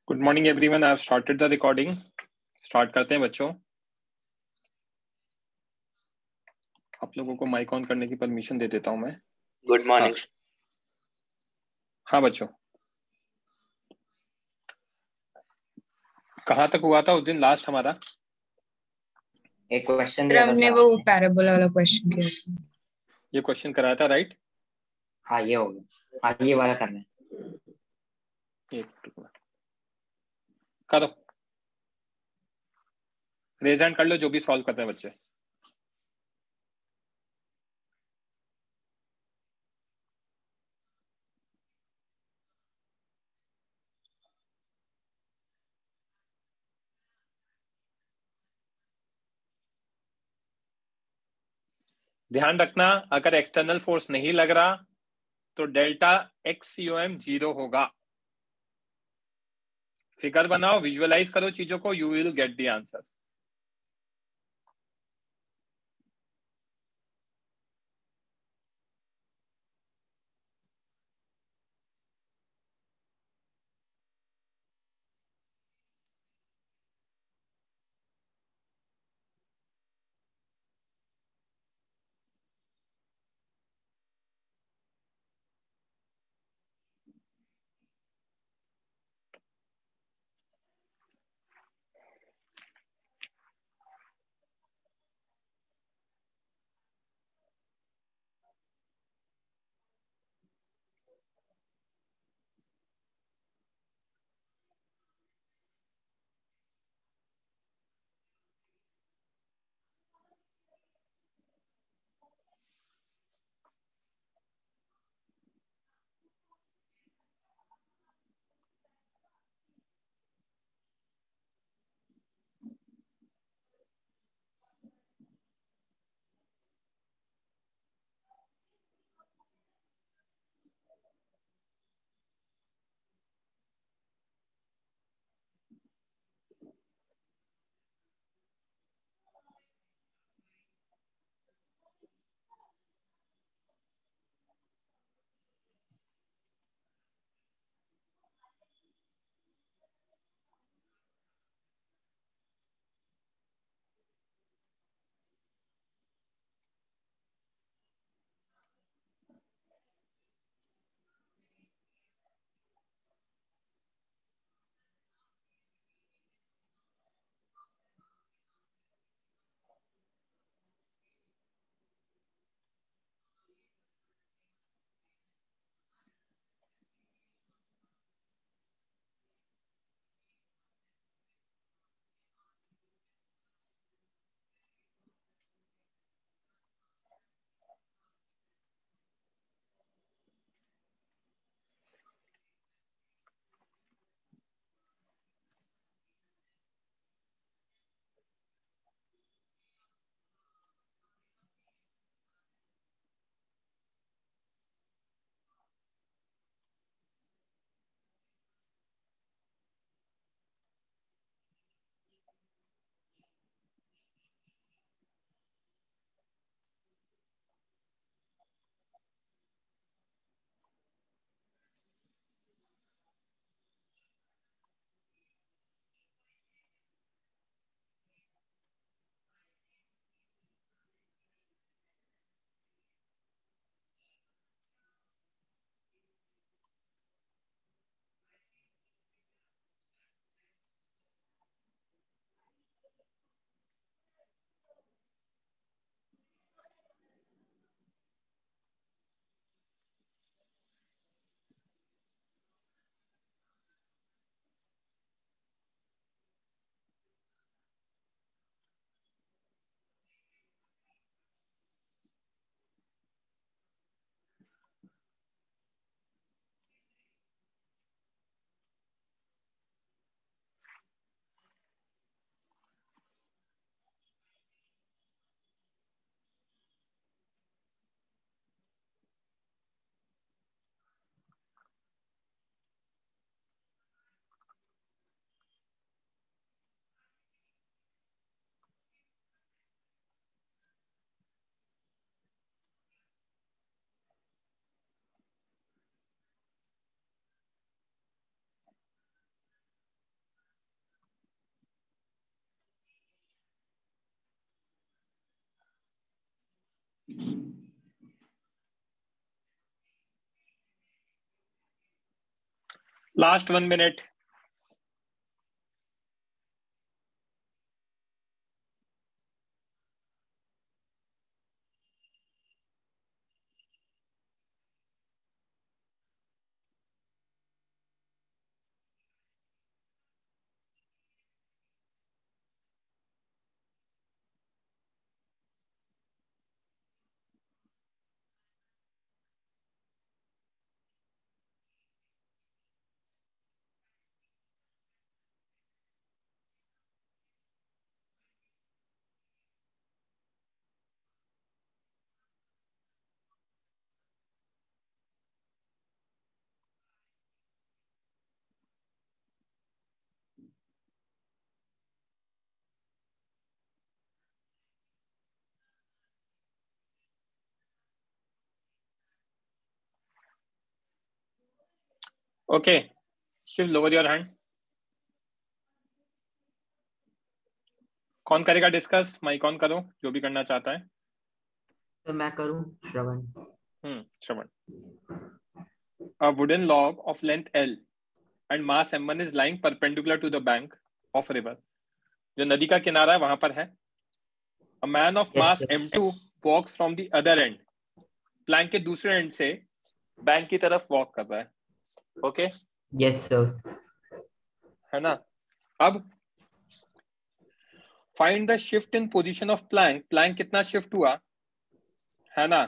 Good morning everyone, I have started the recording. Start करते हैं बच्चों। आप लोगों को माइक ऑन करने की परमिशन दे देता हूं मैं। Good morning. हाँ बच्चों, कहाँ तक हुआ था उस दिन लास्ट हमारा? एक क्वेश्चन दिया था हमने वो पैराबोला वाला क्वेश्चन किया था। ये क्वेश्चन कराया था, राइट? हाँ ये हो गया, हाँ ये वाला करना है। करो, रेज हैंड कर लो जो भी सॉल्व करते हैं बच्चे। ध्यान रखना, अगर एक्सटर्नल फोर्स नहीं लग रहा तो डेल्टा एक्स COM 0 होगा। फिगर बनाओ, विजुअलाइज करो चीजों को, you will get the answer. Last 1 minute. Okay, Shiv, lower your hand. कौन करेगा डिस्कस? माइक ऑन करो, जो भी करना चाहता है. तो मैं करूं, श्रवण. Shravan. A wooden log of length L and mass m1 is lying perpendicular to the bank of river. जो नदी का किनारा है वहां पर है. A man of Yes, mass sir. m2 walks from the other end. Plank के दूसरे एंड से बैंक की तरफ वॉक कर रहा है. Okay, yes sir. है ना? अब find the shift in position of plank. Plank कितना शिफ्ट हुआ, है ना,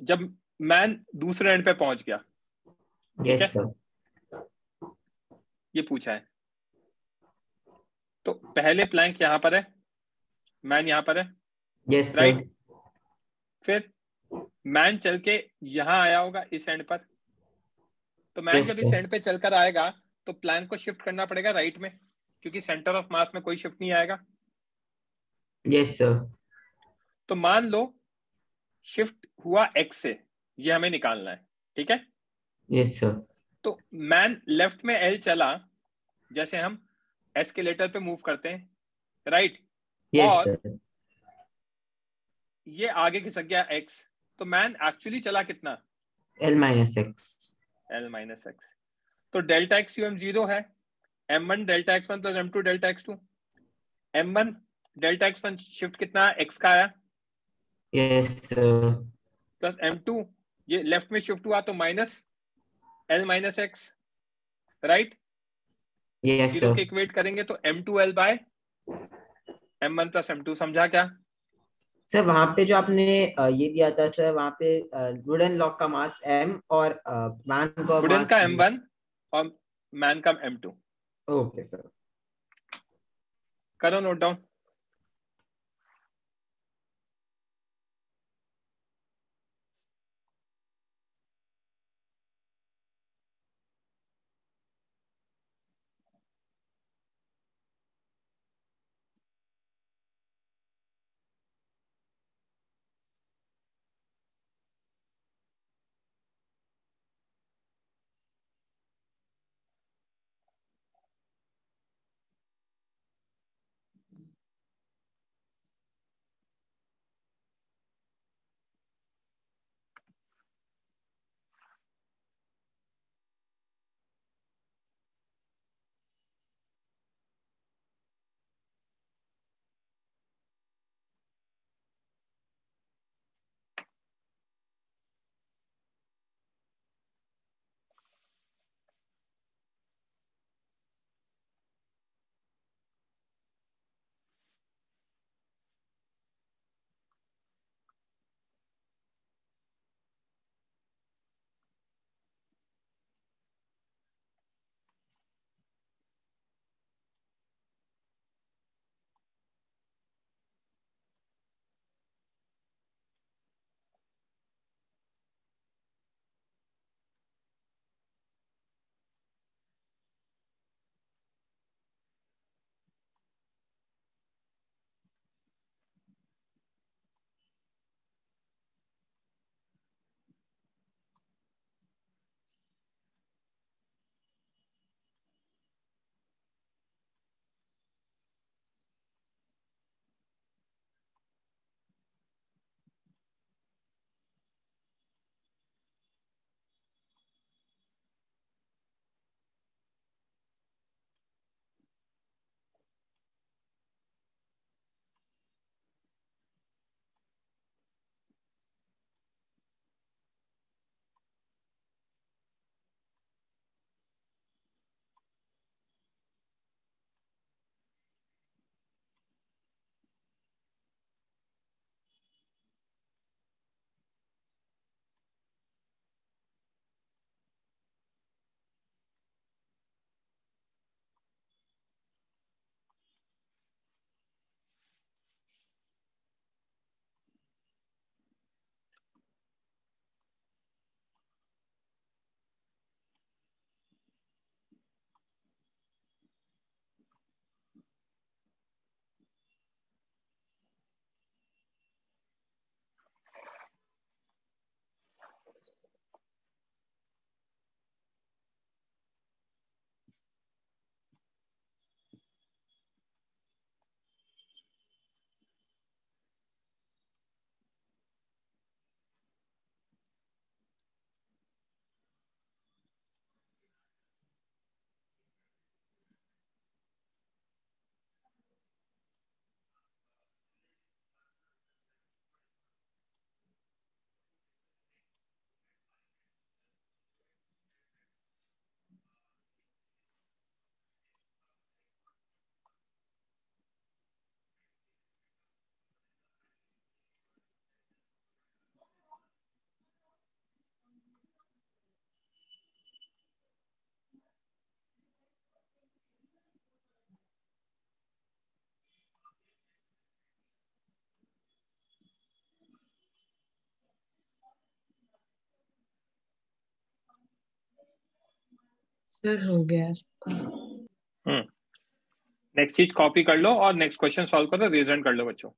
जब मैन दूसरे एंड पे पहुंच गया. यस है? सर. ये पूछा है. तो पहले प्लैंक यहां पर है, मैन यहां पर है. Yes sir. राइट. फिर मैन चल के यहां आया होगा इस एंड पर. तो मैन Yes, जब इस sir. एंड पे चलकर आएगा तो प्लैंक को शिफ्ट करना पड़ेगा राइट में, क्योंकि सेंटर ऑफ मास में कोई शिफ्ट नहीं आएगा. Yes sir. तो मान लो शिफ्ट हुआ एक्स से, ये हमें निकालना है. ठीक है. Yes sir. तो मैन लेफ्ट में एल चला, जैसे हम एस्केलेटर पे मूव करते हैं, राइट. यस और सर. ये आगे खिसक गया एक्स. तो मैन एक्चुअली चला कितना? L minus x. L minus x. तो डेल्टा एक्स यू एम 0 है. m1 delta x1 plus m2 delta x2. m1 delta x1 shift कितना एक्स का आया, यस सर. प्लस m2 ये लेफ्ट में शिफ्ट हुआ तो minus L minus x. Right. Yes zero के सर. इक्वेट करेंगे तो m2l bye m1 plus m2. समझा क्या? सर वहां पे जो आपने ये दिया था सर, वहां पे वुडन लॉक का मास m और मैन का वुडन मास का m1 और मैन का m2. Okay sir. करो नोट डाउन. सर हो गया सबका। नेक्स्ट चीज कॉपी कर लो और नेक्स्ट क्वेश्चन सॉल्व करो, रीजन कर लो बच्चों।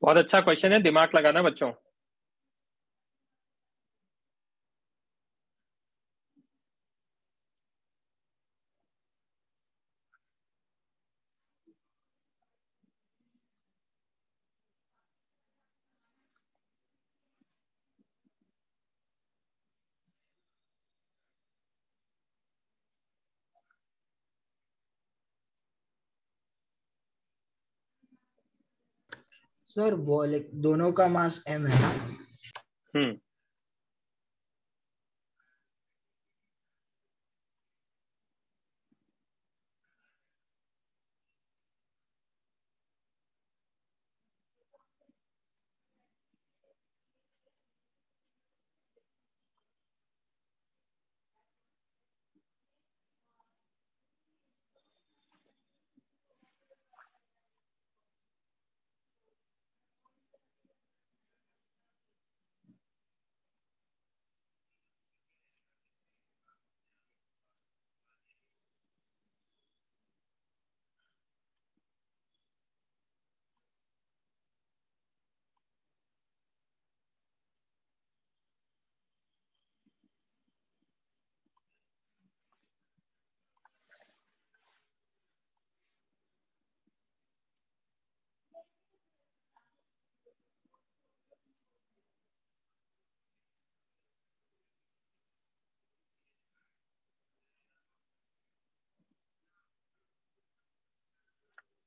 बहुत अच्छा क्वेश्चन है, दिमाग लगाना बच्चों। सर वो दोनों का मास m है ना? हम्म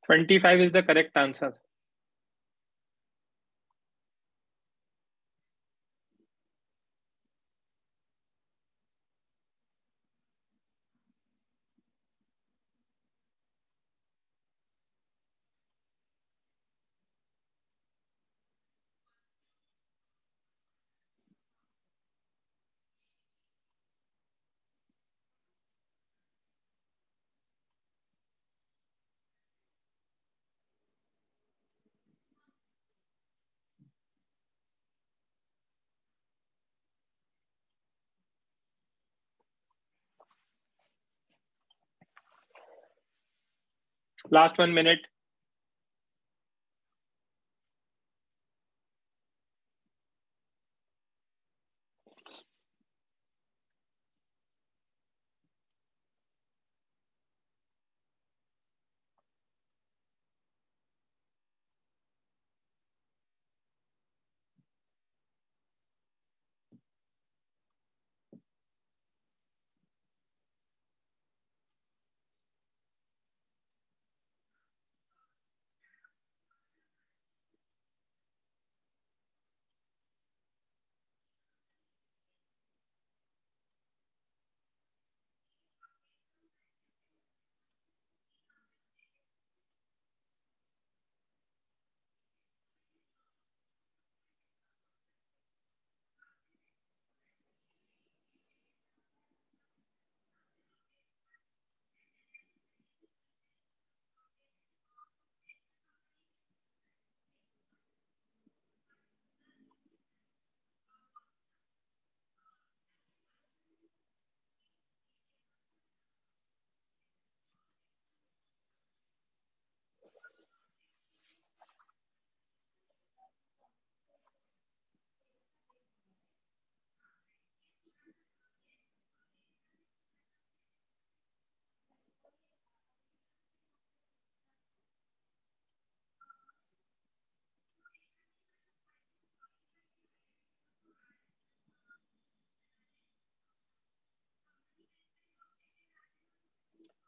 $25 is the correct answer. Last 1 minute.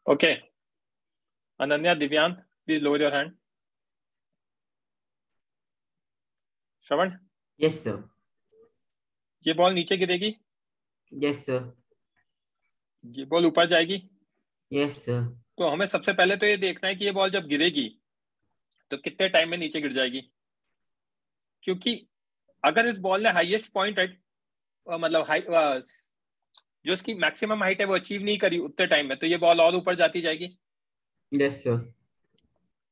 Okay. Ananya, Divyan, please lower your hand. Shravan, yes sir. ये बॉल नीचे गिरेगी, यस सर। ये बॉल ऊपर जाएगी। Yes sir. तो हमें सबसे पहले तो ये देखना है कि ये बॉल जब गिरेगी तो कितने टाइम में नीचे गिर जाएगी, क्योंकि अगर इस बॉल ने हाईएस्ट पॉइंट एट मतलब जो इसकी मैक्सिमम हाइट है वो अचीव नहीं करी उतने टाइम में, तो ये बॉल और ऊपर जाती जाएगी। Yes sir.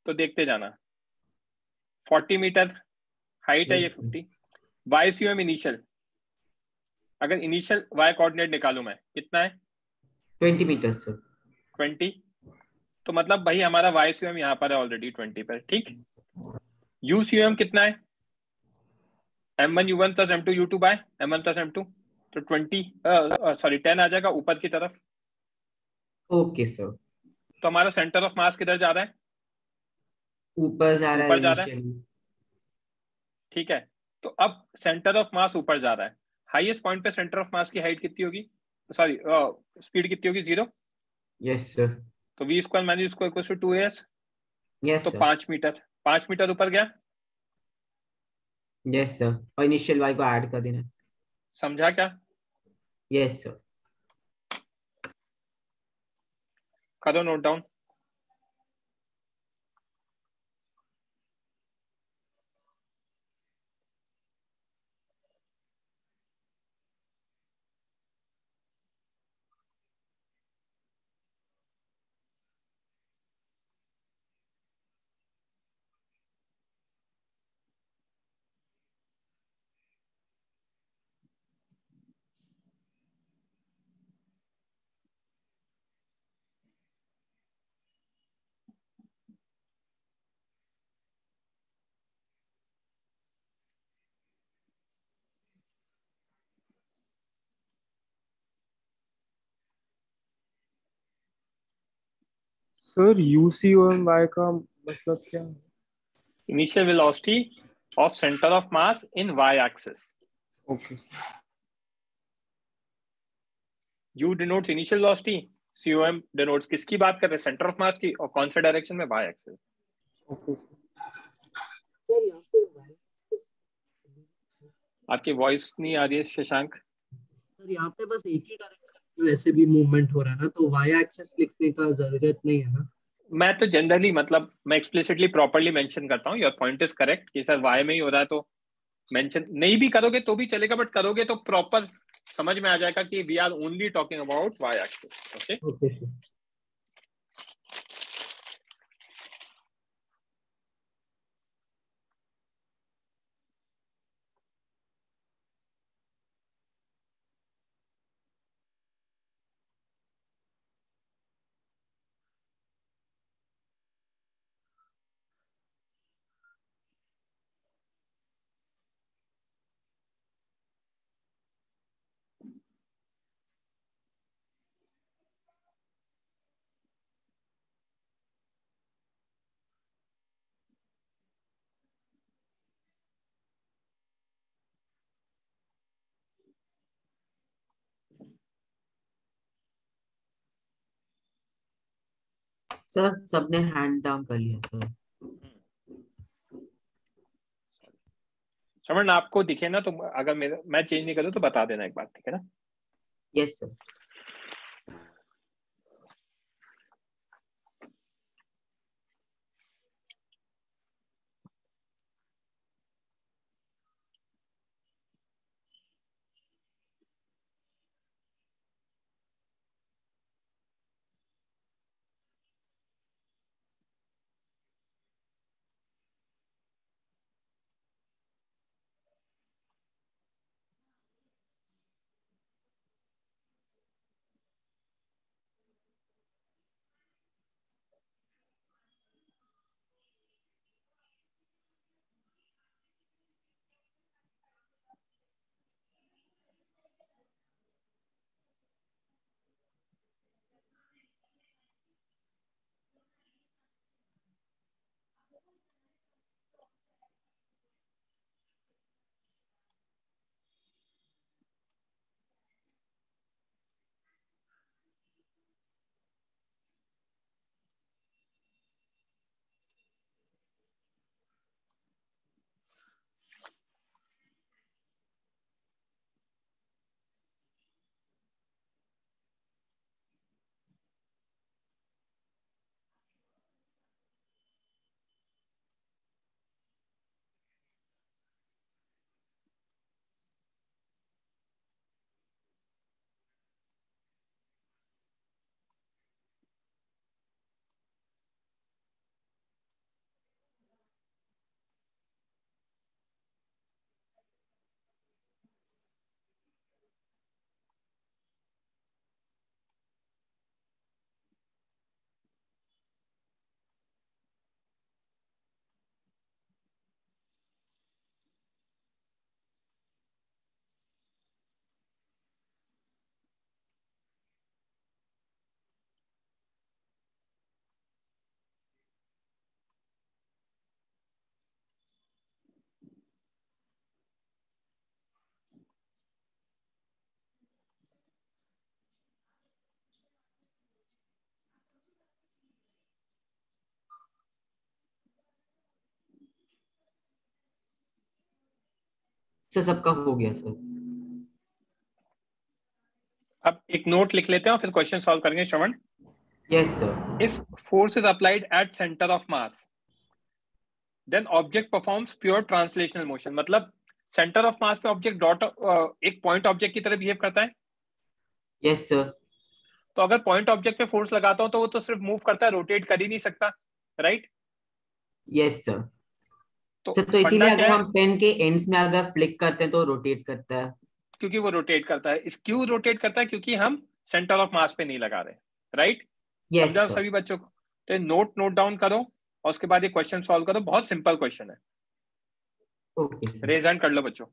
तो देखते जाना। 40 मीटर हाइट है, ये 50। YCM इनिशियल, अगर इनिशियल y कोऑर्डिनेट निकालूं मैं, कितना है? 20 मीटर सर। 20। तो मतलब भाई हमारा YCM यहाँ पर है ऑलरेडी 20 पर, ठीक। UCM कितना है? M1 U1 plus M2 U2 bye M1 plus M2, तो 10 आ जाएगा ऊपर की तरफ। Okay sir. तो हमारा सेंटर ऑफ मास किधर जा रहा है? ऊपर जा रहा है ऊपर जा रहा है, इनिशियली। ठीक है। तो अब सेंटर ऑफ मास ऊपर जा रहा है, हाईएस्ट पॉइंट पे सेंटर ऑफ मास की हाइट कितनी होगी, सॉरी स्पीड कितनी होगी? 0। Yes sir. तो v square minus square equals to 2as। Yes तो सर। 5 मीटर, 5 मीटर ऊपर गया। यस सर, और इनिशियल वाई को ऐड कर देना। समझा क्या? Yes sir. करो नोट डाउन। सर यूसी और वाई का मतलब क्या है? Initial velocity of centre of mass in y axis. Okay u denotes initial velocity, com denotes किसकी बात कर रहे हैं? सेंटर ऑफ मास की, और कौन से डायरेक्शन में? y axis. ओके। आपकी वॉइस नहीं आ रही है शशांक। सर यहाँ पे बस एक ही डायरेक्शन में वैसे भी मूवमेंट हो रहा है ना, तो वाई एक्सिस लिखने का जरूरत नहीं है ना। मैं तो जनरली मतलब मैं एक्सप्लिसिटली प्रॉपर्ली मेंशन करता हूँ, योर पॉइंट इज करेक्ट कि सर y में ही हो रहा है, तो मेंशन नहीं भी करोगे तो भी चलेगा, बट करोगे तो प्रॉपर समझ में आ जाएगा कि we are only talking about y axis. Okay okay sir. Sir सबने हैंड डाउन कर लिया सर। श्रवण आपको दिखे ना, तो अगर मैं चेंज नहीं करूँ तो बता देना एक बार, ठीक है ना? Yes sir. सर सबका हो गया सर। अब एक नोट लिख लेते हैं और फिर क्वेश्चन सॉल्व करेंगे Shravan. Yes sir. If force is applied at center of mass, then object performs pure translational motion. मतलब सेंटर ऑफ मास पे ऑब्जेक्ट डॉट एक पॉइंट ऑब्जेक्ट की तरह बिहेव करता है। Yes sir. तो अगर पॉइंट ऑब्जेक्ट पे फोर्स लगाता हूं तो वो तो सिर्फ मूव करता है, रोटेट कर ही नहीं सकता, राइट? Yes sir. तो सर तो इसीलिए फंडा अगर क्या है? हम पेन के एंड्स में अगर फ्लिक करते हैं तो रोटेट करता है। क्योंकि वो रोटेट करता है। इस क्यों रोटेट करता है? क्योंकि हम सेंटर ऑफ मास पे नहीं लगा रहे, राइट? यस समझा सर। सभी बच्चों को? तो नोट डाउन करो और उसके बाद ये क्वेश्चन सॉल्व करो। बहुत सिंपल क्वेश्चन है। Okay sir. रेज हैंड कर लो बच्चों।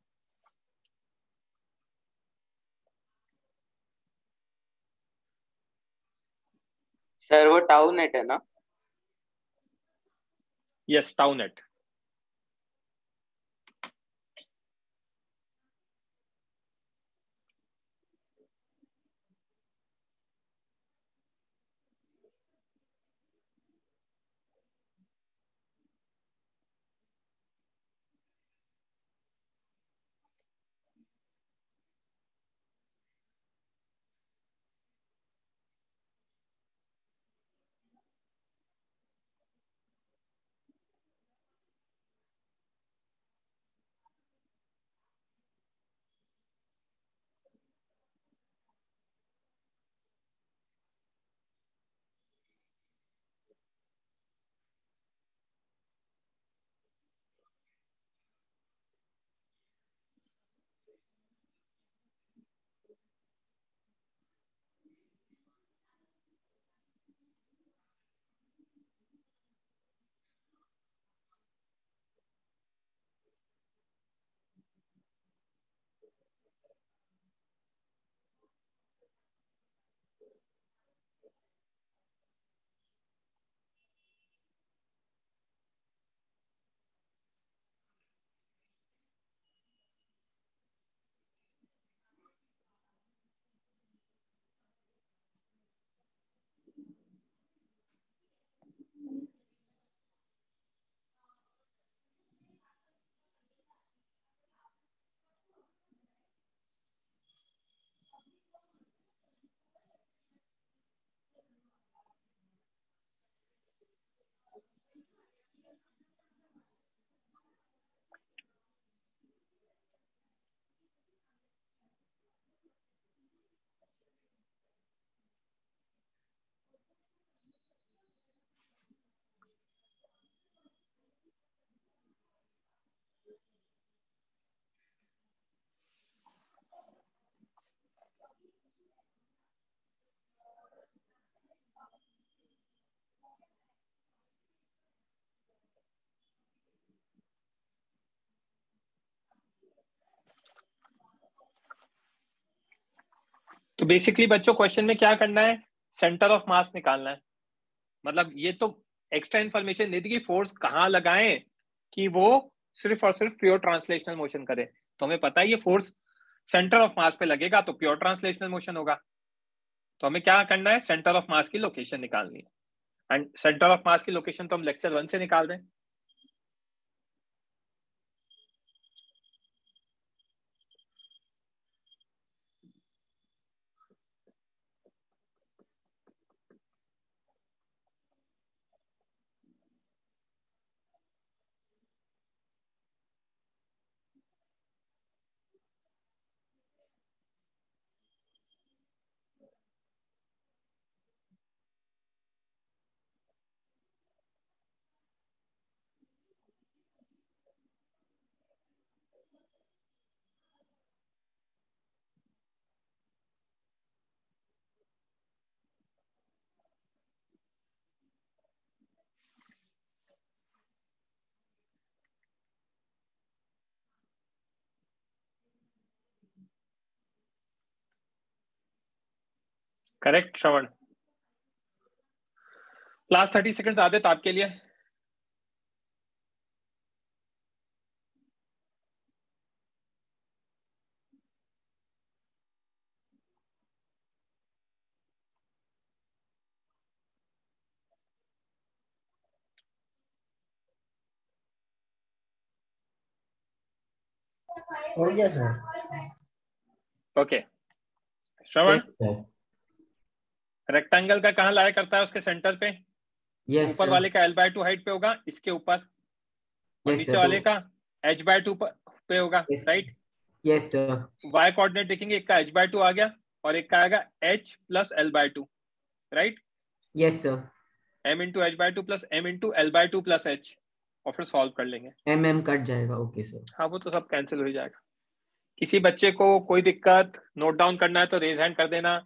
सर वो टाउ नेट है ना? Yes, tau net. तो बेसिकली बच्चों क्वेश्चन में क्या करना है, सेंटर ऑफ मास निकालना है। मतलब ये तो एक्स्ट्रा इंफॉर्मेशन दे दी कि फोर्स कहाँ लगाएं कि वो सिर्फ और सिर्फ प्योर ट्रांसलेशनल मोशन करे। तो हमें पता है ये फोर्स सेंटर ऑफ मास पे लगेगा तो प्योर ट्रांसलेशनल मोशन होगा। तो हमें क्या करना है, सेंटर ऑफ मास की लोकेशन निकालनी है। एंड सेंटर ऑफ मास की लोकेशन तो हम लेक्चर 1 से निकाल रहे हैं। करेक्ट श्रवण? लास्ट 30 सेकंड्स आदित्य आपके लिए। हो गया सर। ओके श्रवण, यस सर। रेक्टेंगल का कहाँ लाया करता है, उसके सेंटर पे? यस ऊपर सर। वाले का L/2 हाइट पे होगा, इसके ऊपर, और यस नीचे सर। वाले का H/2 पे होगा, yes right? Yes sir. y coordinate देखेंगे, एक का H/2 आ गया और एक का आएगा H plus L/2, right? Yes sir. m into H/2 plus m into L/2 plus H, और फिर सॉल्व कर लेंगे। एम कट जाएगा। Okay sir. हाँ वो तो सब कैंसिल हो ही जाएगा। किसी बच्चे को कोई दिक्कत नोट डाउन करना है तो रेज हैंड कर देना।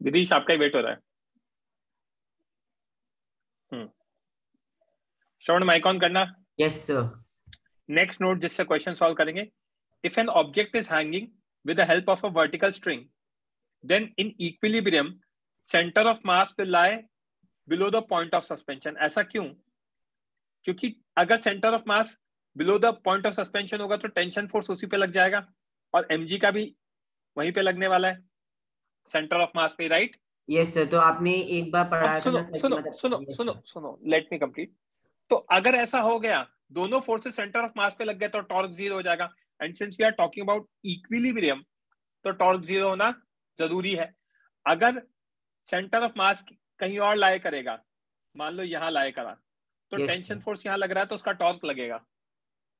गिरीश आपका ही वेट हो रहा है। श्रवण माइक ऑन करना। Yes sir. नेक्स्ट नोट जिससे क्वेश्चन सॉल्व करेंगे, if an object is hanging with the help of a vertical string, then in equilibrium center of mass will lie below the point of suspension। ऐसा क्यों? क्योंकि अगर centre of mass below the point of suspension होगा तो tension force उसी पे लग जाएगा, और mg का भी वहीं पे लगने वाला है, सेंटर ऑफ मास पे, राइट? Yes sir. तो आपने एक बार अब पढ़ाया था सुनो ना सर, सुनो मतलब सुनो yes, सुनो sir. सुनो, लेट मी कंप्लीट। तो अगर ऐसा हो गया, दोनों फोर्सेस सेंटर ऑफ मास पे लग गए तो टॉर्क जीरो हो जाएगा। And since we are talking about equilibrium तो टॉर्क जीरो होना जरूरी है। अगर सेंटर ऑफ मास कहीं और लाए करेगा, मान लो यहां लाए करा, तो Yes, टेंशन sir. फोर्स यहां लग रहा है तो उसका टॉर्क लगेगा।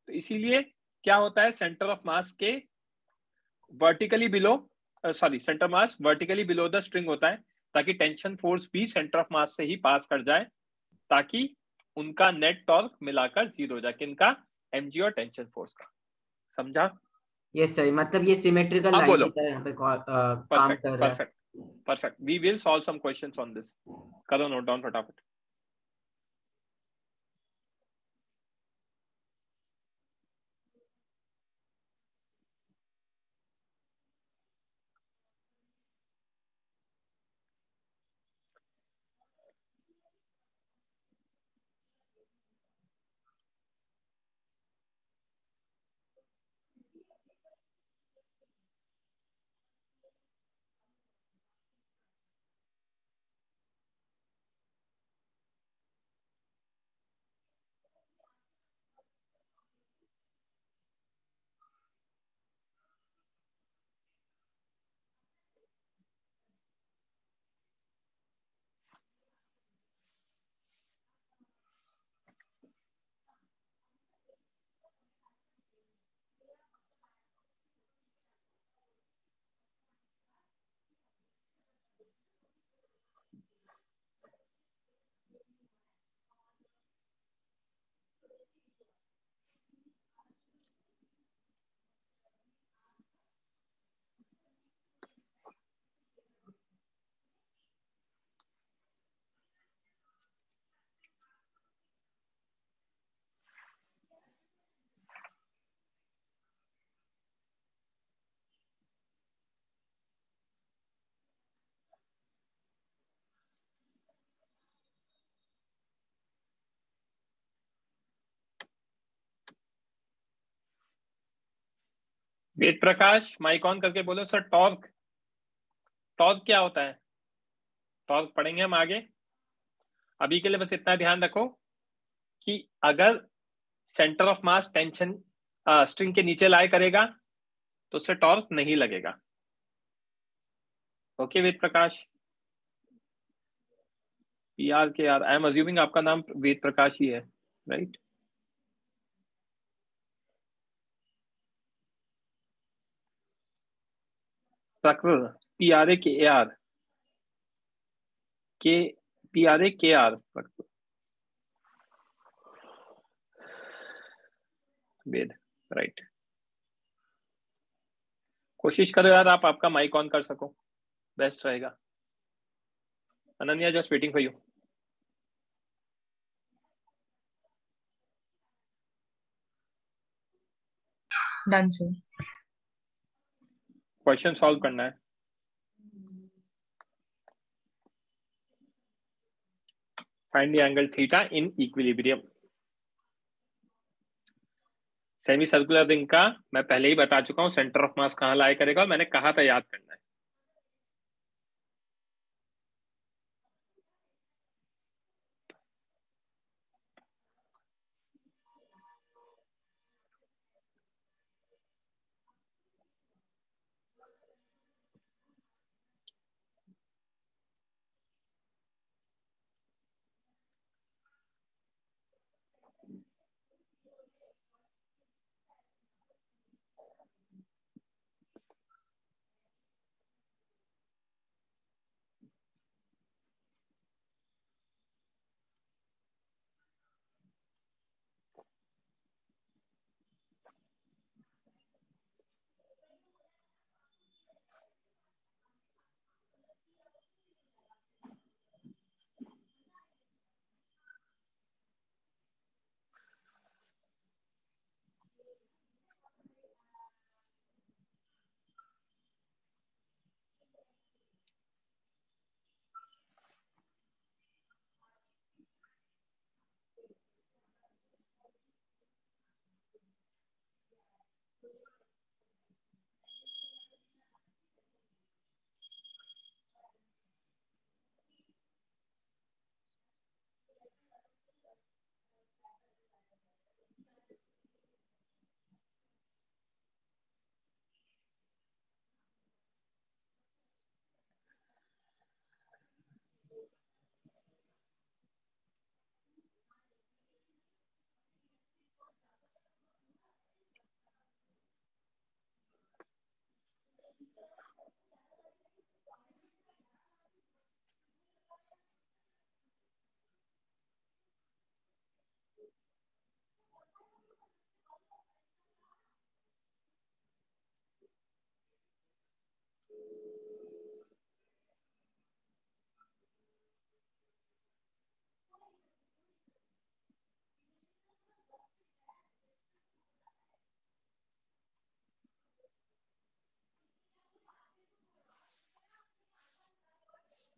तो इसीलिए क्या होता है, सेंटर ऑफ मास के vertically below, sorry centre mass vertically below the string होता है, ताकि टेंशन फोर्स भी सेंटर ऑफ मास से ही पास कर जाए, ताकि उनका नेट टॉर्क मिलाकर जीरो हो जाए। किनका? एमजी और टेंशन फोर्स का। समझा? Yes sir. मतलब ये सिमेट्रिकल अब लाइन बोलो। की तरह यहाँ पे काम परफेक्ट कर रहा है। Perfect perfect, we will solve some questions on this. करो नोट डाउन फटाफट। वेद प्रकाश माइक ऑन करके बोलो सर। टॉर्क, टॉर्क क्या होता है? टॉर्क पढ़ेंगे हम आगे। अभी के लिए बस इतना ध्यान रखो कि अगर centre of mass tension string के नीचे लाई करेगा तो उससे टॉर्क नहीं लगेगा। ओके वेद प्रकाश। पीआर के आर, आई एम अज्यूमिंग आपका नाम वेद प्रकाश ही है, राइट? प्रकृ, पीआरए के आर, के पीआरए के आर, वेद, राइट। कोशिश करो यार आप आपका माइक ऑन कर सको, बेस्ट रहेगा। Ananya just waiting for you. Done, sir. Question solve करना है। Find the angle theta in equilibrium. Semi circular ring का मैं पहले ही बता चुका हूं सेंटर ऑफ मास कहां लाई करेगा, और मैंने कहा था याद करना है।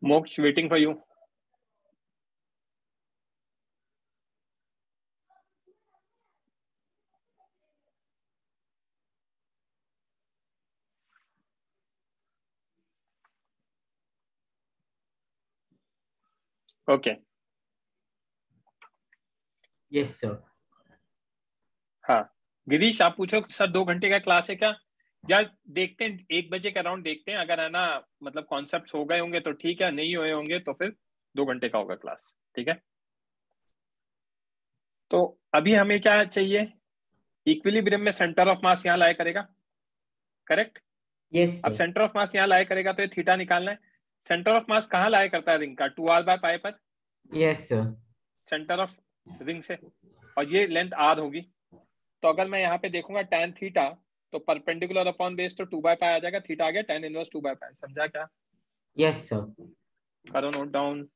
मोक्ष waiting for you. Okay, yes sir. हाँ गिरीश आप पूछो सर 2 घंटे का क्लास है क्या? या देखते हैं 1 बजे के अराउंड देखते हैं, अगर है ना मतलब कॉन्सेप्ट हो गए होंगे तो ठीक है, नहीं हुए होंगे तो फिर 2 घंटे का होगा क्लास, ठीक है? तो अभी हमें क्या चाहिए? इक्विलिब्रियम में सेंटर ऑफ मास यहाँ लाया करेगा, करेक्ट? यस अब सर। सेंटर ऑफ मास यहाँ लाया करेगा तो ये थीटा निकालना है। सेंटर ऑफ मास कहाँ लाया करता है रिंग का? 2r/π पर, yes sir. Centre of ring से, और ये लेंथ r होगी। तो अगर मैं यहाँ पे देखूंगा tan थीटा, तो परपेंडिकुलर अपॉन बेस तो 2/π आ जाएगा, थीटा आ गया tan इनवर्स 2/π। समझा क्या? Yes sir. करो नोट डाउन।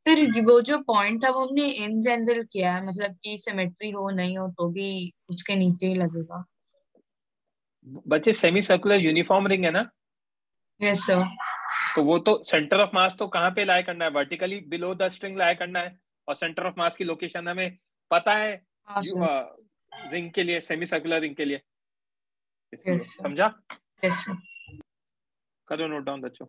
फिर वो जो पॉइंट था वो हमने इन जनरल किया है, मतलब कि सिमेट्री हो नहीं हो तो भी उसके नीचे ही लगेगा। बच्चे सेमी सर्कुलर यूनिफॉर्म रिंग है ना, यस सर। तो वो तो सेंटर ऑफ मास तो कहाँ पे लाई करना है, वर्टिकली बिलो द स्ट्रिंग लाई करना है, और सेंटर ऑफ मास की लोकेशन हमें पता है हाँ सर। रिंग के लिए, सेमी सर्कुलर रिंग के लिए, इसलिए यस सर। समझा। Yes sir. करो नोट डाउन बच्चों।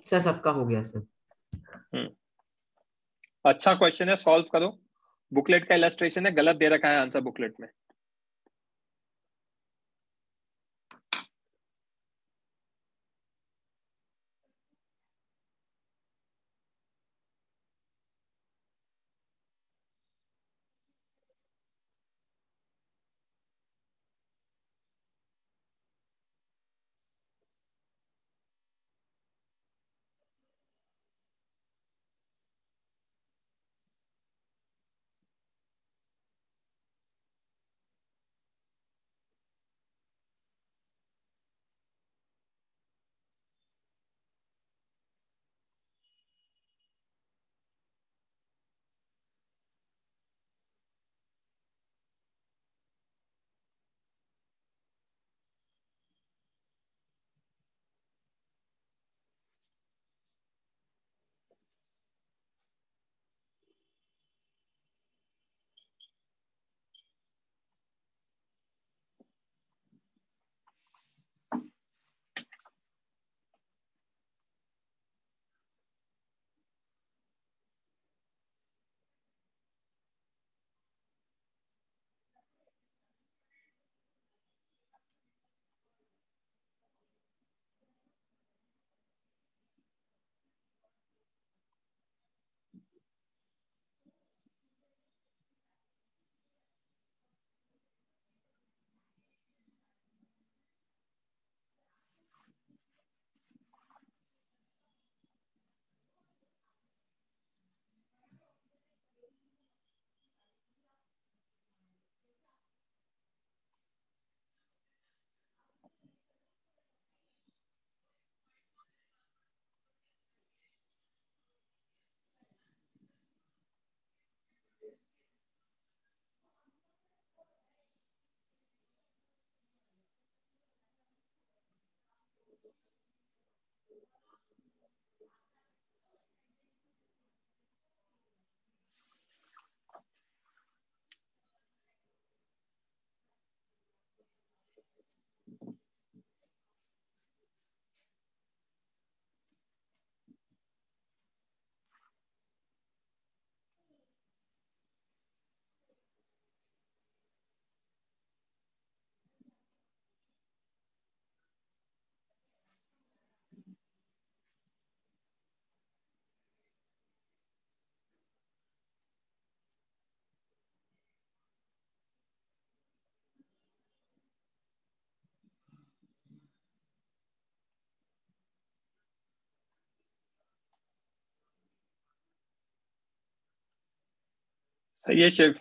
सर सबका हो गया सर। अच्छा क्वेश्चन है, सॉल्व करो। बुकलेट का इलस्ट्रेशन है, गलत दे रखा है आंसर बुकलेट में। सही है Shiv,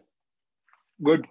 good.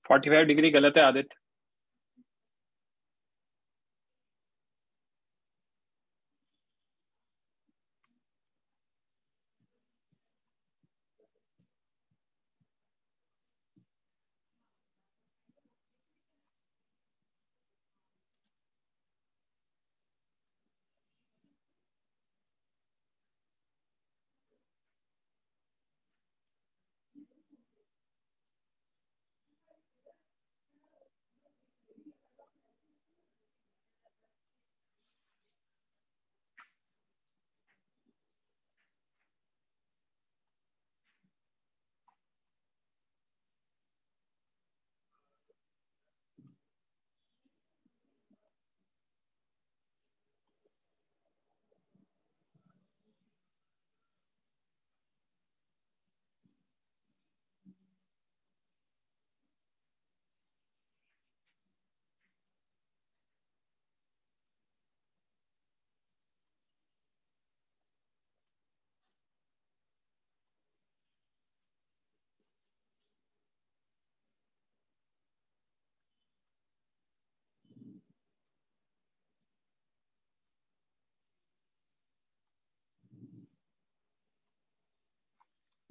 Forty five degree गलत है Aditya.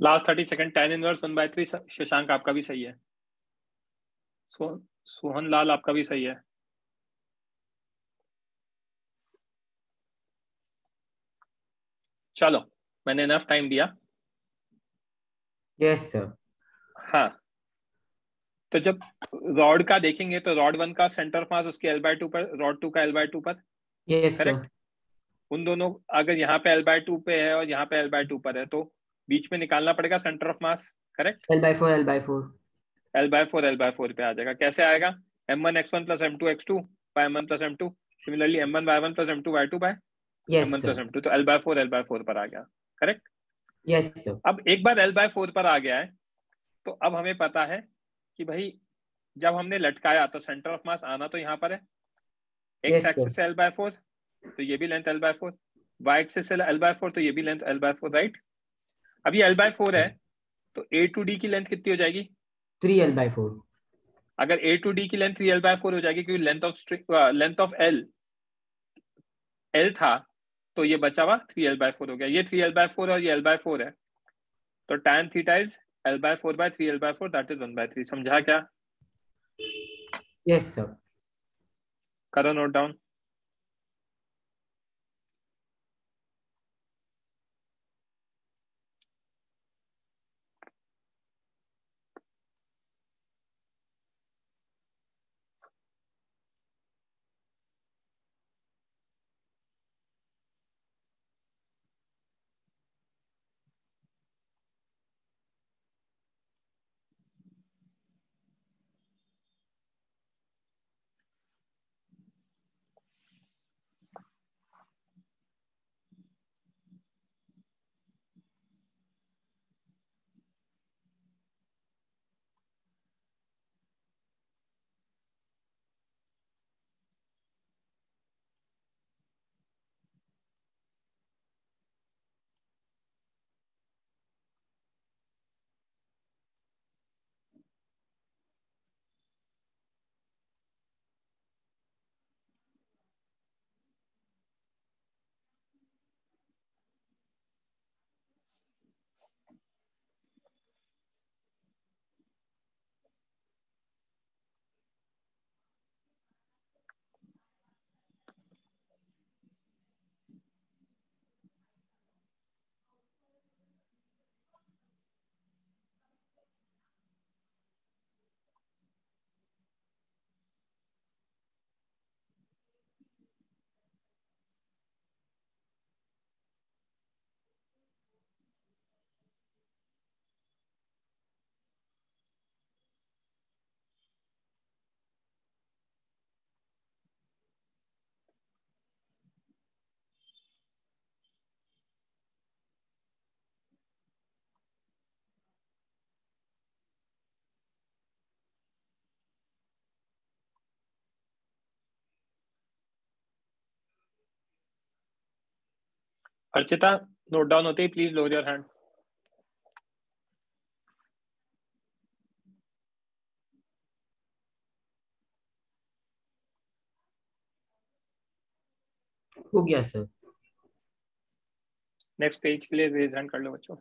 Last 30 second, tan inverse 1/3। Shashank आपका भी सही है। सोहन लाल आपका भी सही है। चलो, मैंने इनफ टाइम दिया। Yes sir. हाँ, तो जब रॉड का देखेंगे तो रॉड 1 का सेंटर ऑफ मास उसके L/2 पर, रॉड 2 का L/2 पर। Yes sir. करेक्ट। उन दोनों, अगर यहाँ पे L/2 पे है और यहाँ पे L/2 पर है, तो बीच में निकालना पड़ेगा centre of mass. Correct. L/4 L/4। L/4 पे आ जाएगा। कैसे आएगा? m1x1 plus m2x2 by m1 plus m2। Similarly m1y1 plus m2y2 by yes m1 sir. plus m2। तो L/4 पर आ गया। करेक्ट। Yes sir. अब एक बार L/4 पर आ गया है, तो अब हमें पता है कि भाई जब हमने लटकाया तो सेंटर ऑफ मास आना तो यहाँ पर है। X yes axis sir. से L/4, तो ये भी लेंथ L/4। वाई एक्सिस से L/4, तो ये भी लेंथ L/4। राइट। अब ये L/4 है, तो A to D की लेंथ कितनी हो जाएगी? 3 L/4। अगर A to D की लेंथ 3 L/4 हो जाएगी, क्योंकि लेंथ ऑफ L था, तो ये बचा हुआ 3 L/4 हो गया। ये 3 L/4 और ये L/4 है, तो tan theta is L/4 by 3 L/4, that is 1/3। समझा क्या? Yes sir. करो note down. Archita, note down होते ही प्लीज लोअर योर हैंड। हो गया सर। नेक्स्ट पेज के लिए रेज हैंड कर लो बच्चों।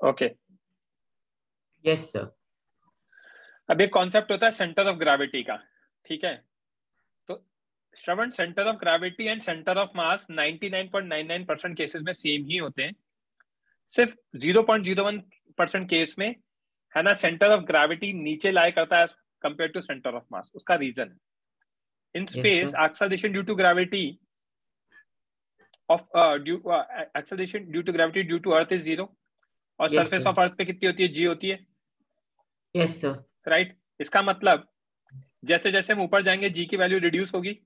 ओके। Yes sir. अब एक कॉन्सेप्ट होता है सेंटर ऑफ ग्रेविटी का, ठीक है। तो Shravan, centre of gravity and centre of mass 99.99% cases में सेम ही होते हैं। सिर्फ 0.01% केस में है ना सेंटर ऑफ ग्रेविटी नीचे लाई करता है compare to centre of mass. उसका reason, in space acceleration due to gravity of acceleration due to gravity due to earth is 0 और Yes, surface sir. Of earth पे कितनी होती है, g होती है, यस सर। राइट। इसका मतलब जैसे जैसे हम ऊपर जाएंगे g की वैल्यू रिड्यूस होगी,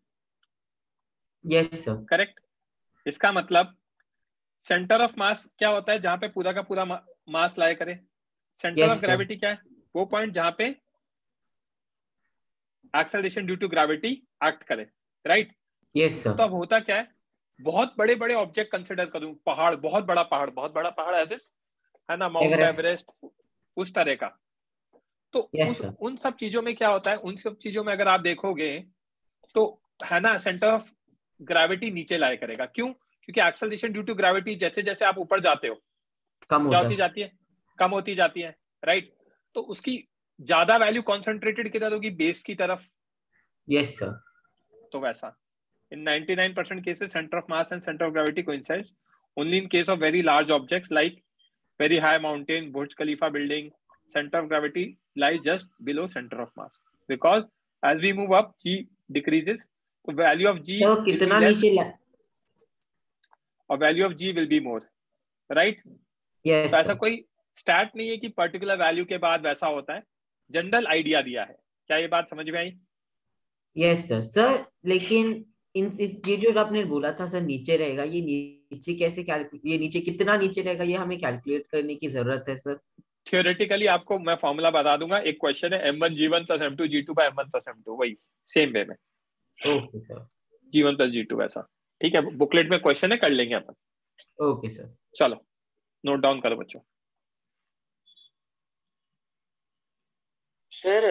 यस सर। करेक्ट। इसका मतलब सेंटर ऑफ मास क्या होता है, जहां पे पूरा का पूरा मास लाए करे। Centre Yes, of sir. Gravity क्या है, वो पॉइंट जहां पे acceleration due to gravity act करे, राइट। Yes sir. तो अब होता क्या है, बहुत बड़े बड़े ऑब्जेक्ट कंसिडर करूं, पहाड़, बहुत बड़ा पहाड़, बहुत बड़ा पहाड़ है ना, माउंट एवरेस्ट। एवरेस्ट, उस तरह का। तो यस उस सर। उन सब चीजों में क्या होता है, उन सब चीजों में अगर आप देखोगे तो है ना सेंटर ऑफ ग्रेविटी नीचे लाया करेगा। क्यों? क्योंकि एक्सेलरेशन ड्यू टू ग्रेविटी जैसे जैसे आप ऊपर जाते हो कम क्या होता होती है। जाती है, कम होती जाती है, राइट। तो उसकी ज्यादा वैल्यू कॉन्सेंट्रेटेड किधर होगी, बेस की तरफ। Yes sir. तो वैसा in 99% cases center of mass and center of gravity coincides. Only in case of very large objects like very high mountain, Burj Khalifa building, center of gravity lies just below center of mass, because as we move up g decreases, the value of g तो will be कितना less नीचे or value of g will be more, right। Yes तो ऐसा sir. कोई stat नहीं है कि particular value के बाद वैसा होता है, जनरल आइडिया दिया है। क्या ये बात समझ में आई? Yes sir. सर लेकिन ये जो आपने बोला था सर नीचे रहेगा, ये नीचे कैसे ये नीचे कितना नीचे रहेगा ये हमें कैलकुलेट करने की जरूरत है सर। थियोरेटिकली आपको मैं फॉर्मूला बता दूंगा। एक क्वेश्चन है m1g1 plus m2 g2 bye m1 plus m2, वही सेम वे में okay sir. g1 plus g2 वैसा, ठीक है। बुकलेट में क्वेश्चन है, कर लेंगे अपन। Okay sir. चलो नोट डाउन करो बच्चों। सर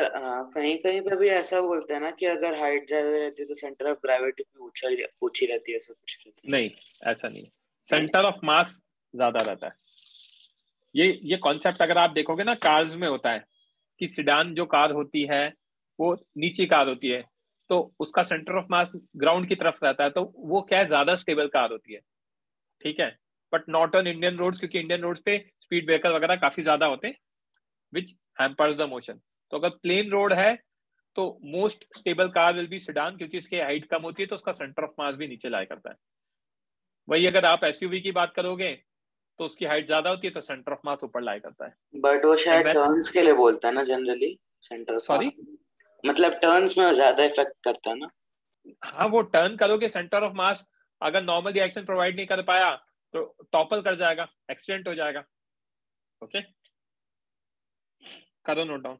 कहीं कहीं पे भी ऐसा बोलते हैं ना कि अगर हाइट ज्यादा रहती है तो सेंटर ऑफ ग्रेविटी भी ऊंची रहती है, ऐसा कुछ रहता है? नहीं, ऐसा नहीं, सेंटर ऑफ मास ज्यादा रहता है। ये कॉन्सेप्ट अगर आप देखोगे ना कार्स में होता है कि सिडान जो कार होती है वो नीची कार होती है, तो उसका सेंटर ऑफ मास ग्राउंड की तरफ रहता है, तो वो क्या है, ज्यादा स्टेबल कार होती है, ठीक है। But not on Indian roads, क्योंकि इंडियन रोड्स पे स्पीड ब्रेकर वगैरह काफी ज्यादा होते हैं विच हैम्पर्स द मोशन। तो अगर प्लेन रोड है तो most stable car will be sedan, क्योंकि इसकी हाइट कम होती है तो उसका सेंटर ऑफ मास भी नीचे लाया करता है। वही अगर आप एसयूवी की बात करोगे तो उसकी हाइट ज्यादा होती है तो सेंटर ऑफ मास ऊपर लाया करता है। बट वो शायद And टर्न्स के लिए बोलता है ना जनरली, सेंटर ऑफ सॉरी, मतलब टर्न्स में ज्यादा इफेक्ट करता है ना। हाँ वो टर्न करोगे, सेंटर ऑफ मास अगर नॉर्मल रिएक्शन प्रोवाइड नहीं कर पाया तो टॉपल कर जाएगा, एक्सीडेंट हो जाएगा। ओके, करो नोट डाउन।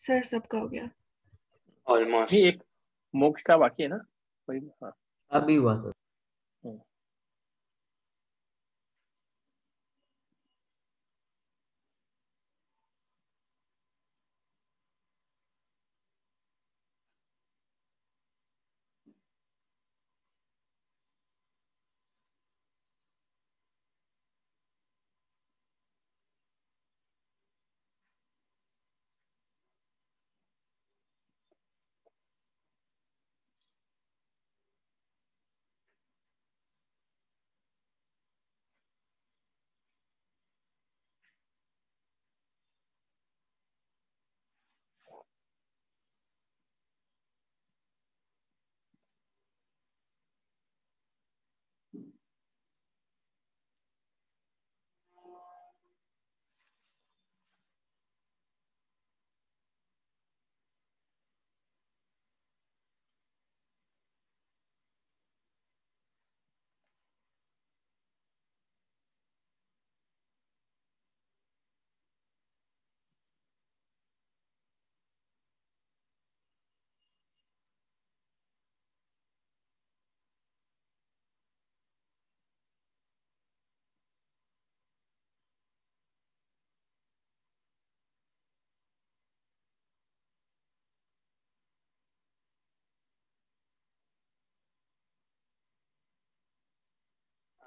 सर सबका हो गया। नहीं, ऑलमोस्ट। एक मोक्ष का बाकी है ना वही। हाँ। अभी हुआ सर। हम्म।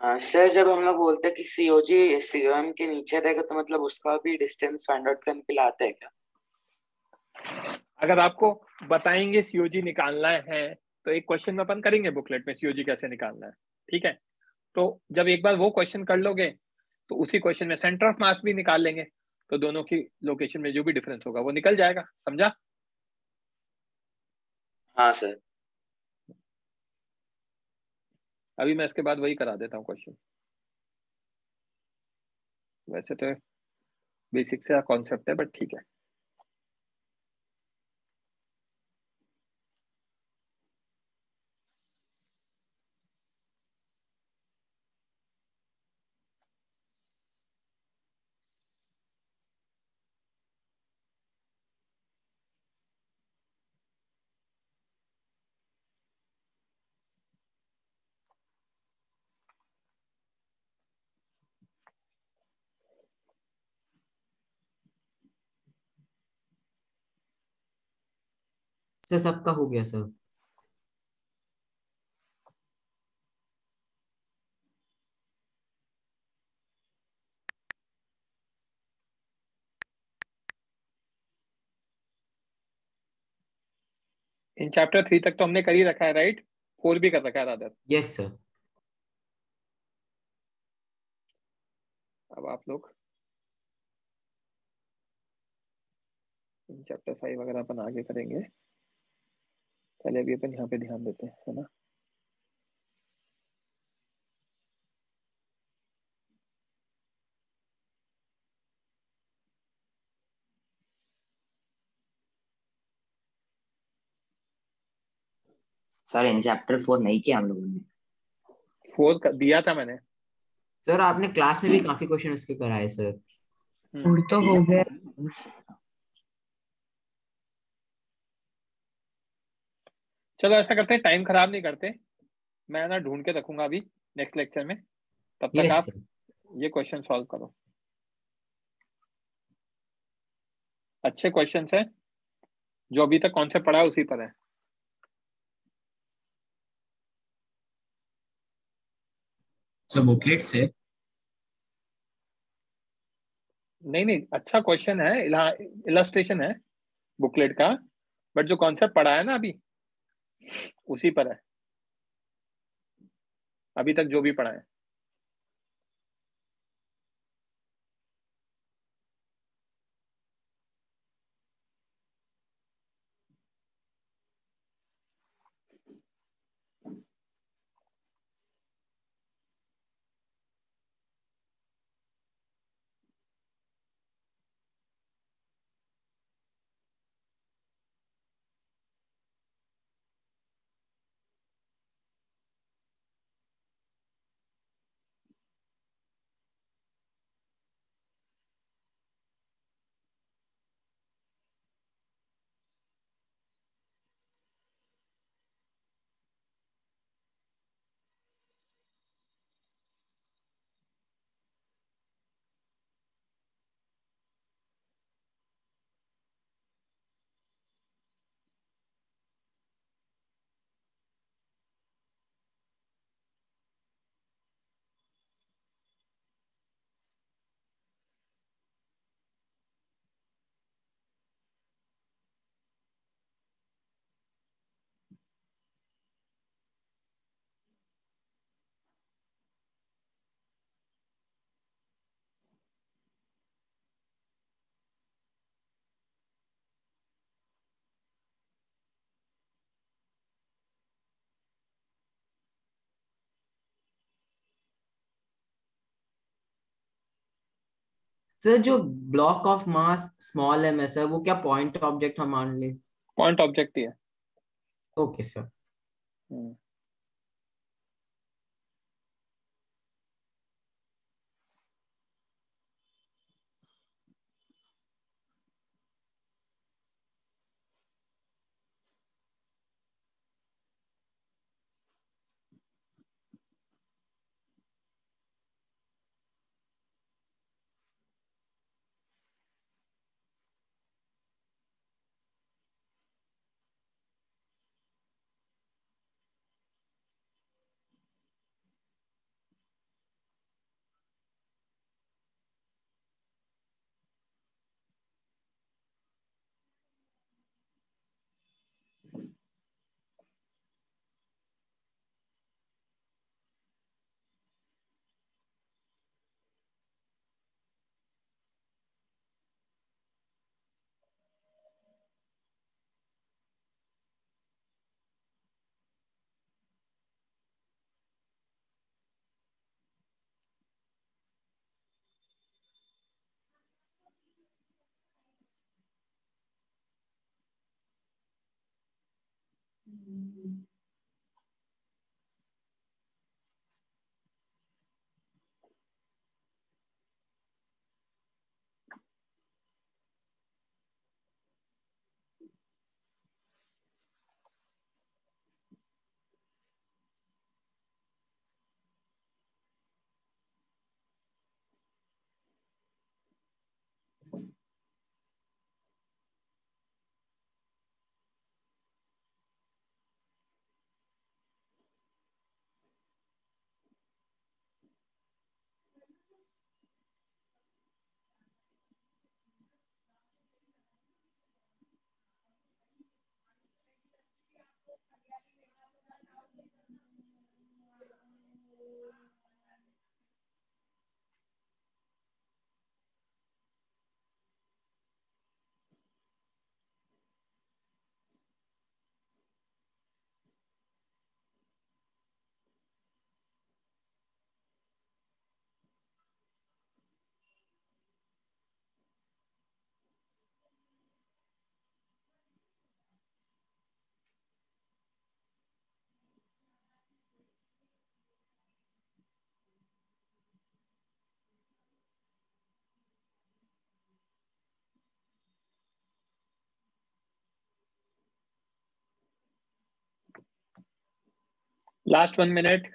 सर जब हम लोग बोलते हैं कि सीओजी सीओएम के नीचे रहेगा तो मतलब उसका भी डिस्टेंस फाइंड आउट करने के लिए आता है क्या? अगर आपको बताएंगे सीओजी निकालना है तो एक क्वेश्चन में अपन करेंगे बुकलेट में सीओजी कैसे निकालना है, ठीक है। तो जब एक बार वो क्वेश्चन कर लोगे तो उसी क्वेश्चन में सेंटर ऑफ मास भी निकाल लेंगे, तो दोनों की लोकेशन में जो भी डिफरेंस होगा वो निकल जाएगा, समझा? हाँ सर। अभी मैं इसके बाद वही करा देता हूँ क्वेश्चन। वैसे तो बेसिक से कॉन्सेप्ट है बट ठीक है। सर सबका हो गया सर। इन चैप्टर 3 तक तो हमने कर ही रखा है, राइट? 4 भी कर रखा है रादर। Yes sir. अब आप लोग इन चैप्टर 5 वगैरह अपन आगे करेंगे, पहले अभी अपन यहाँ पे ध्यान देते हैं, है ना। सर इन चैप्टर 4 नहीं किया हम लोगों ने। 4 दिया था मैंने। सर आपने क्लास में भी काफी क्वेश्चन उसके कराए सर। और तो हो गया। चलो ऐसा करते हैं, टाइम खराब नहीं करते, मैं ना ढूंढ के रखूंगा अभी नेक्स्ट लेक्चर में, तब तक यस आप सर। ये क्वेश्चन सॉल्व करो। अच्छे क्वेश्चंस हैं, जो अभी तक कॉन्सेप्ट पढ़ा है उसी पर है। सब बुकलेट से? नहीं नहीं, अच्छा क्वेश्चन है, इलस्ट्रेशन है बुकलेट का, बट जो कॉन्सेप्ट पढ़ा है ना अभी उसी पर है, अभी तक जो भी पढ़ा है। सर जो block of mass small M है सर, वो क्या पॉइंट ऑब्जेक्ट हम मान ले? पॉइंट ऑब्जेक्ट ही है। Okay sir. Hmm. Last 1 minute.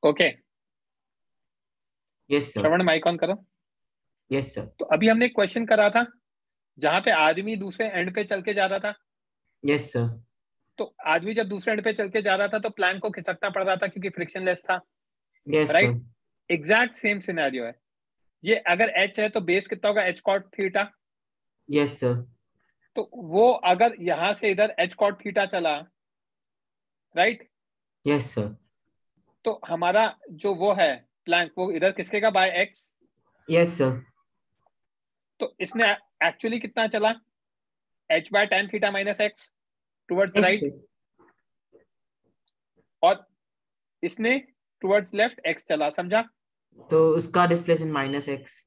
Okay. Yes sir. Shravan mic on करो। Yes sir. तो अभी हमने एक क्वेश्चन करा था जहां पे आदमी दूसरे एंड पे चल के जा रहा था, यस सर। तो आदमी जब दूसरे एंड पे चल के जा रहा था तो प्लैंक को खिसकना पड़ रहा था क्योंकि फ्रिक्शनलेस था, yes sir. Right? Exact same scenario है ये। अगर एच है तो बेस कितना होगा, H cot theta. Yes sir. तो वो अगर यहां से इधर एच कॉट थीटा चला, राइट, यस सर। तो हमारा जो वो है प्लैंक, वो इधर खिसकेगा बाय एक्स। Yes sir. तो इसने एक्चुअली कितना चला, H by tan theta minus X towards yes right, sir. और इसने टूवर्ड्स लेफ्ट एक्स चला, समझा? तो उसका डिस्प्लेसमेंट माइनस एक्स।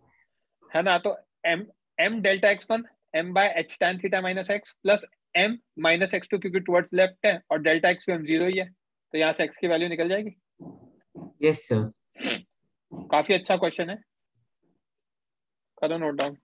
है ना? तो M M delta X one M by H tan theta minus X plus M minus X two, क्योंकि टूवर्ड्स लेफ्ट है, और डेल्टा एक्स भी हम जीरो ही है, तो यहाँ से एक्स की वैल्यू निकल जाएगी। Yes sir. काफी अच्छा क्वेश्चन है, करो नोट डाउन।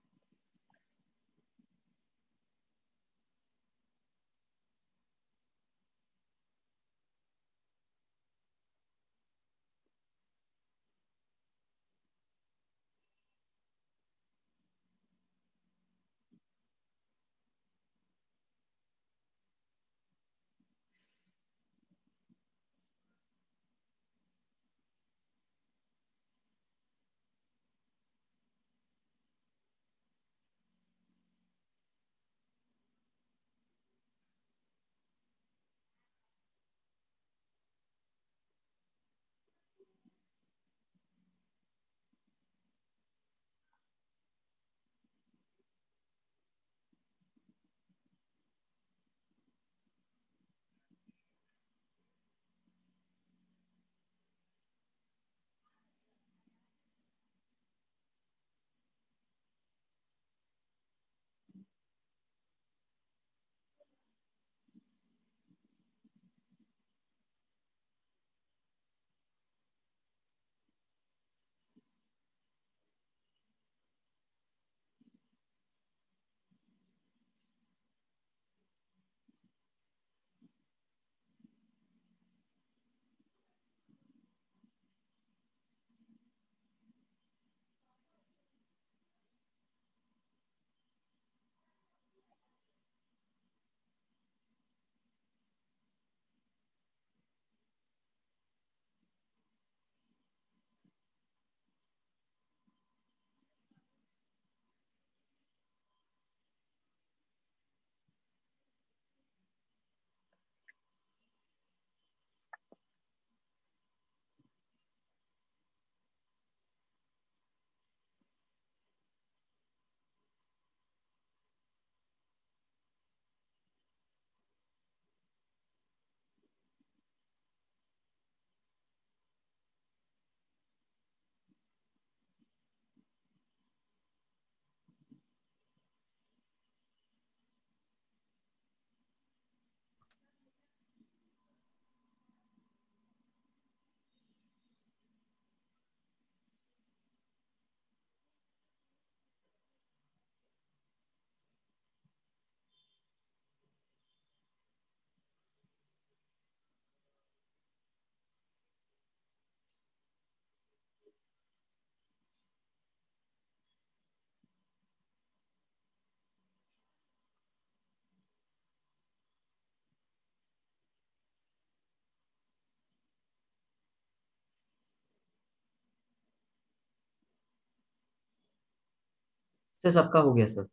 सर सबका हो गया सर।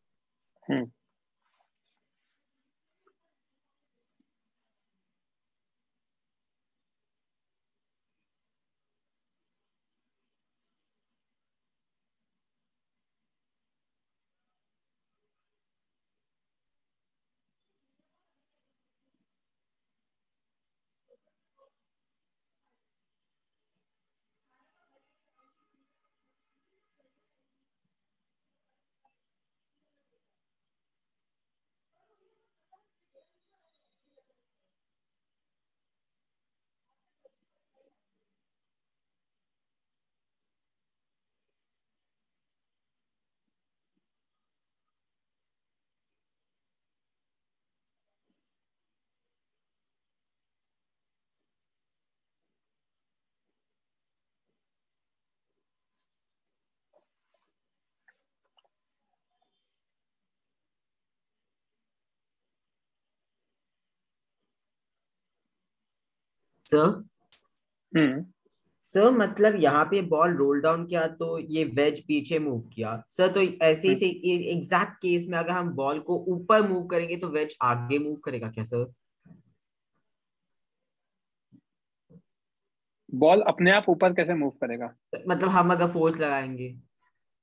हम्म सर हम्म सर मतलब यहाँ पे बॉल रोल डाउन किया तो ये वेज पीछे मूव किया सर, तो ऐसे ही से एग्जैक्ट केस में अगर हम बॉल को ऊपर मूव करेंगे तो वेज आगे मूव करेगा क्या सर? बॉल अपने आप ऊपर कैसे मूव करेगा? मतलब हम अगर फोर्स लगाएंगे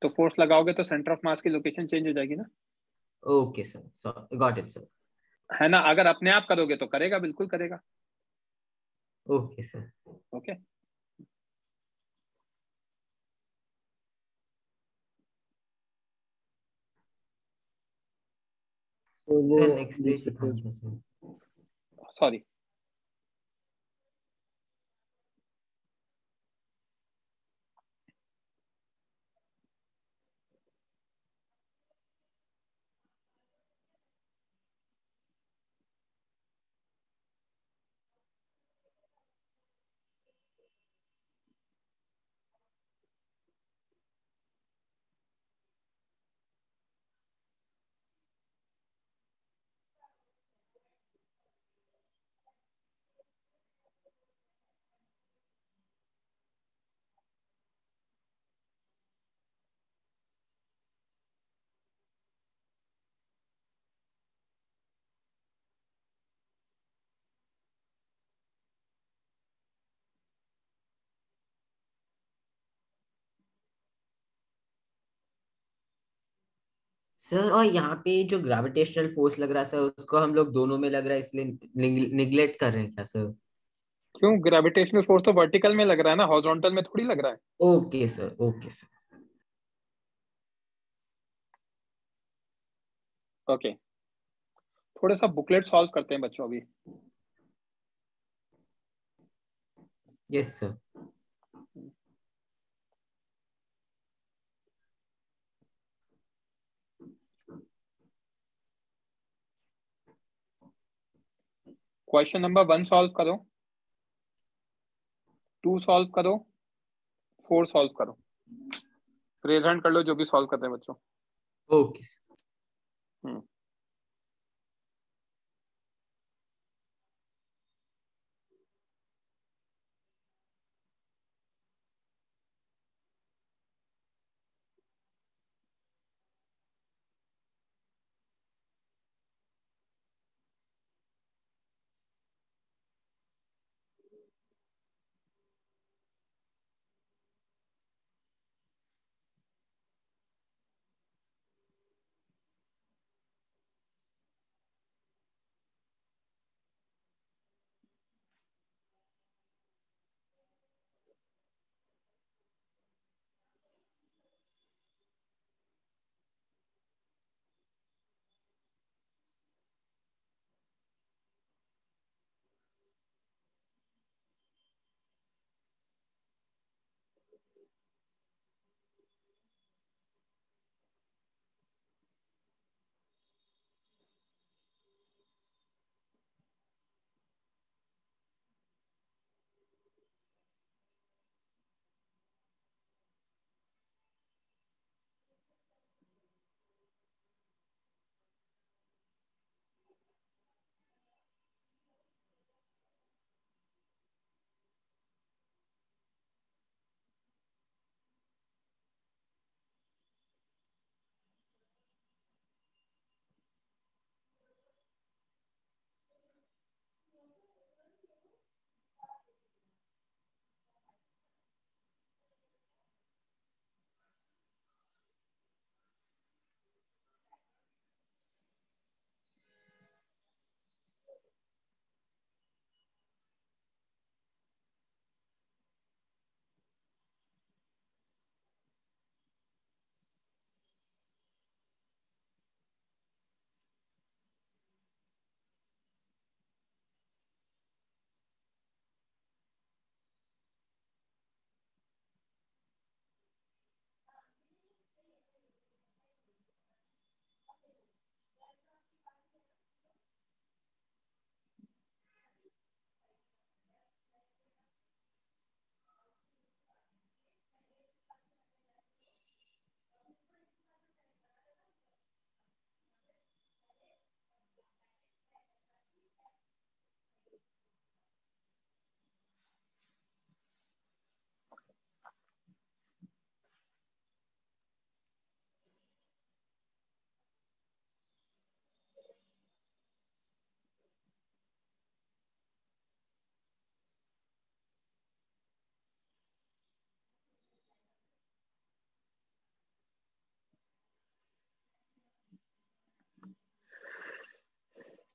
तो फोर्स लगाओगे तो सेंटर ऑफ मास की लोकेशन चेंज हो जाएगी ना। Okay sir, sir got it sir. है ना, अगर अपने आप करोगे तो करेगा, बिल्कुल करेगा। Okay sir. ओके। तो वो सर नेक्स्ट पेज दूसरे दिखाना पेज। था सर। सॉरी। सर और यहाँ पे जो ग्रेविटेशनल फोर्स लग रहा है सर, उसको हम लोग दोनों में लग रहा है, इसलिए निग्लेक्ट कर रहे हैं क्या सर? क्यों? ग्रेविटेशनल फोर्स तो वर्टिकल में लग रहा है ना, हॉरिजॉन्टल में थोड़ी लग रहा है। Okay sir, okay sir. Okay. थोड़ा सा बुकलेट सॉल्व करते हैं बच्चों अभी। Yes sir. Question number 1 solve करो, 2 सॉल्व करो, 4 सॉल्व करो। रेज हैंड कर लो जो भी सॉल्व करते हैं बच्चों। Okay sir. हम्म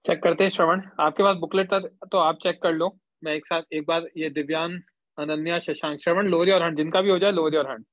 चेक करते हैं श्रवण, आपके पास बुकलेट था तो आप चेक कर लो। मैं एक साथ एक बार ये दिव्यान, अनन्या, शशांक, श्रवण, लोरी और हंट, जिनका भी हो जाए, लोरी और हंट।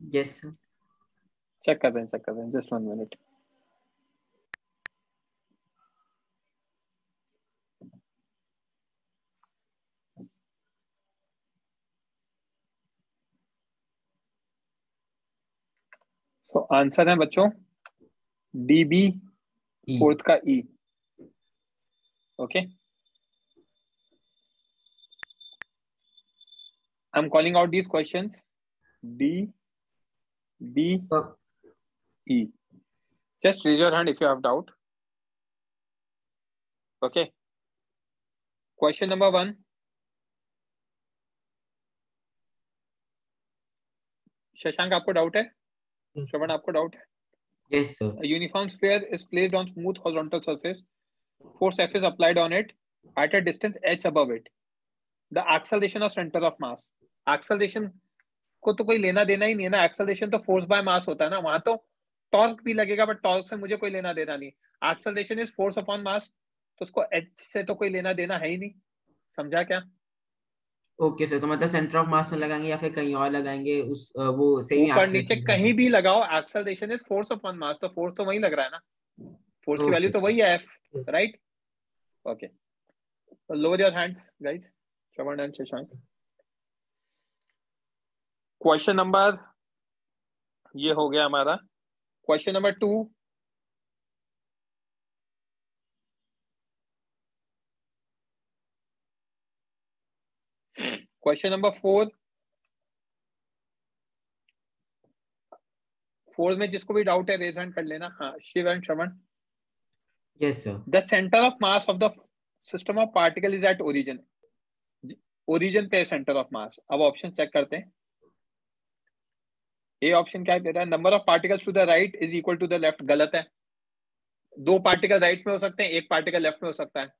Yes sir. चेक कर रहे हैं, जस्ट 1 मिनट। सो आंसर है बच्चों डी बी, फोर्थ का E. Okay, I am calling out these questions, D B E. Just raise your hand if you have doubt. Okay, question number 1, Shashank आपको doubt है? श्रवण आपको doubt है? Yes sir. A uniform sphere is placed on smooth horizontal surface. Force F is applied on it at a distance h above it. The acceleration of center of mass. Acceleration को तो कोई लेना देना ही नहीं है ना, acceleration तो force by mass होता है ना, वहां तो टॉर्क भी लगेगा बट टॉर्क से मुझे कोई लेना देना नहीं। Acceleration is force upon mass, तो उसको h से तो कोई लेना देना है ही नहीं। समझा क्या? ओके सर, तो मतलब सेंटर ऑफ मास में लगाएंगे या फिर कहीं और लगाएंगे, उस वो सेम ऊपर नीचे कहीं भी लगाओ, acceleration is force upon mass, तो फोर्स तो वही लग रहा है ना, फोर्स की वैल्यू तो वही है F, right? Okay, lower your hands guys, Shravan and Shashank. Question number, ये हो गया हमारा क्वेश्चन नंबर 2। क्वेश्चन नंबर 4 में जिसको भी डाउट है रेज हैंड कर लेना। हाँ, Shiv and Shravan. Yes sir. The centre of mass of the system of particle is at origin. Origin पे सेंटर ऑफ मास। अब ऑप्शन चेक करते हैं। ए ऑप्शन क्या दे रहा है? Number of particles to the right is equal to the left. गलत है। 2 पार्टिकल राइट में हो सकते हैं, 1 पार्टिकल लेफ्ट में हो सकता है।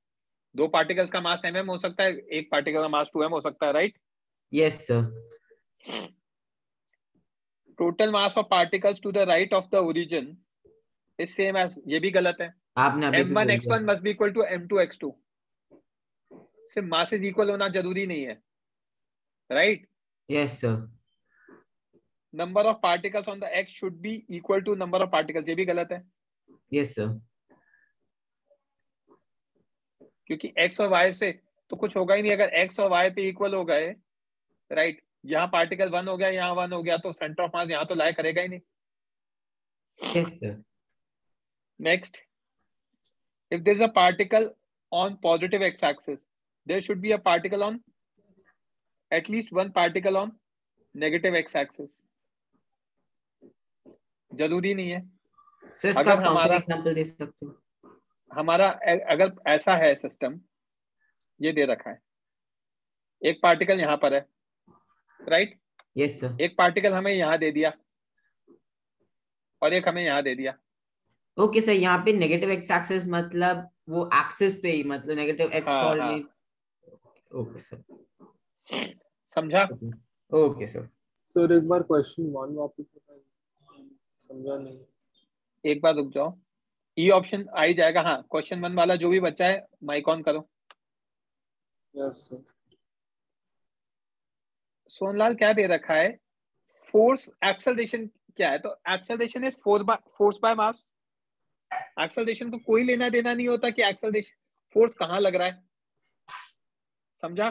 2 पार्टिकल्स का मास mm हो सकता है, 1 पार्टिकल का मास 2m हो सकता है, right? Yes sir. Total mass of particles to the right of the origin is same as, ये भी गलत है। आपने अभी भी m1 बोल x1 must be equal to m2 x2। सिर्फ मासेस इक्वल होना जरूरी नहीं है, right? Yes sir. Number of particles on the x should be equal to number of particles, ये भी गलत है। Yes sir. क्योंकि x और y से तो कुछ होगा ही नहीं। अगर x और y पे इक्वल हो गए, राइट, यहाँ पार्टिकल 1 हो गया, यहाँ 1 हो गया, तो सेंटर ऑफ मास यहाँ तो लाई करेगा ही नहीं। Yes sir. Next, if there is a particle on positive x-axis, there should be a particle on, at least one particle on negative x-axis. जरूरी नहीं है। सर अगर हमारा एग्जांपल दे सकते हो? हमारा अगर ऐसा है सिस्टम, ये दे रखा है, एक पार्टिकल यहाँ पर है, राइट? Yes sir. एक पार्टिकल हमें यहाँ दे दिया और एक हमें यहाँ दे दिया। ओके सर, यहाँ पे नेगेटिव एक्स एक्सिस मतलब वो एक्सिस पे ही, मतलब negative X coordinate. Okay sir, समझा? Okay sir. सर एक बार क्वेश्चन 1 वापस बताइए, समझा नहीं। एक बार रुक जाओ, ई ऑप्शन आ ही जाएगा। हाँ, क्वेश्चन 1 वाला जो भी बच्चा है माइक ऑन करो। Yes sir. सोनलाल क्या दे रखा है? फोर्स एक्सेलरेशन क्या है? तो acceleration is force by mass. Acceleration को कोई लेना देना नहीं होता कि एक्सेलरेशन फोर्स कहाँ लग रहा है, समझा?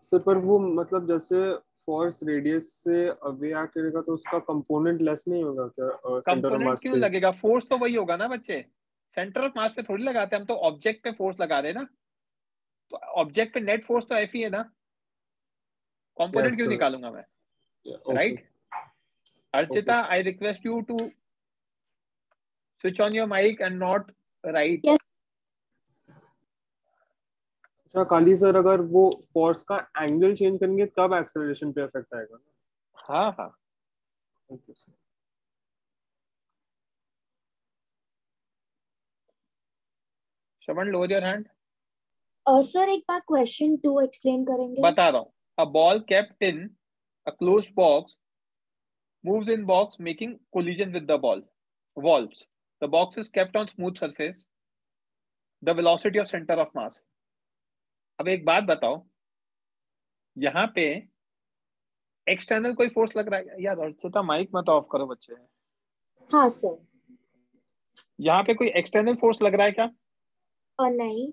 सर पर वो मतलब जैसे फोर्स रेडियस से अवे एक्ट करेगा तो उसका कंपोनेंट लेस नहीं होगा क्या सेंटर ऑफ कंपोनेंट मास क्यों पे? लगेगा, फोर्स तो वही होगा ना बच्चे, सेंटर ऑफ मास पे थोड़ी लगाते हैं हम, तो ऑब्जेक्ट पे फोर्स लगा रहे हैं ना, तो ऑब्जेक्ट पे नेट फोर्स तो एफ ही है ना, कंपोनेंट यस क्यों सर, निकालूंगा मैं, okay right? Archita, I request you to switch on your mic and not right. Yes. अच्छा काली सर, अगर वो फोर्स का एंगल चेंज करेंगे तब एक्सेलरेशन पे इफेक्ट आएगा ना? हाँ हाँ, okay sir. Shravan, lower your hand. Sir एक बार क्वेश्चन 2 एक्सप्लेन करेंगे? बता रहा हूँ, a ball kept in a closed box moves in box making collision with the ball walls. The box is kept on smooth surface. The velocity of center of mass. अब एक बात बताओ, यहाँ पे एक्सटर्नल कोई फोर्स लग रहा है यार? अर्चिता माइक मत ऑफ करो बच्चे। हाँ सर। यहाँ पे कोई एक्सटर्नल फोर्स लग रहा है क्या? और नहीं।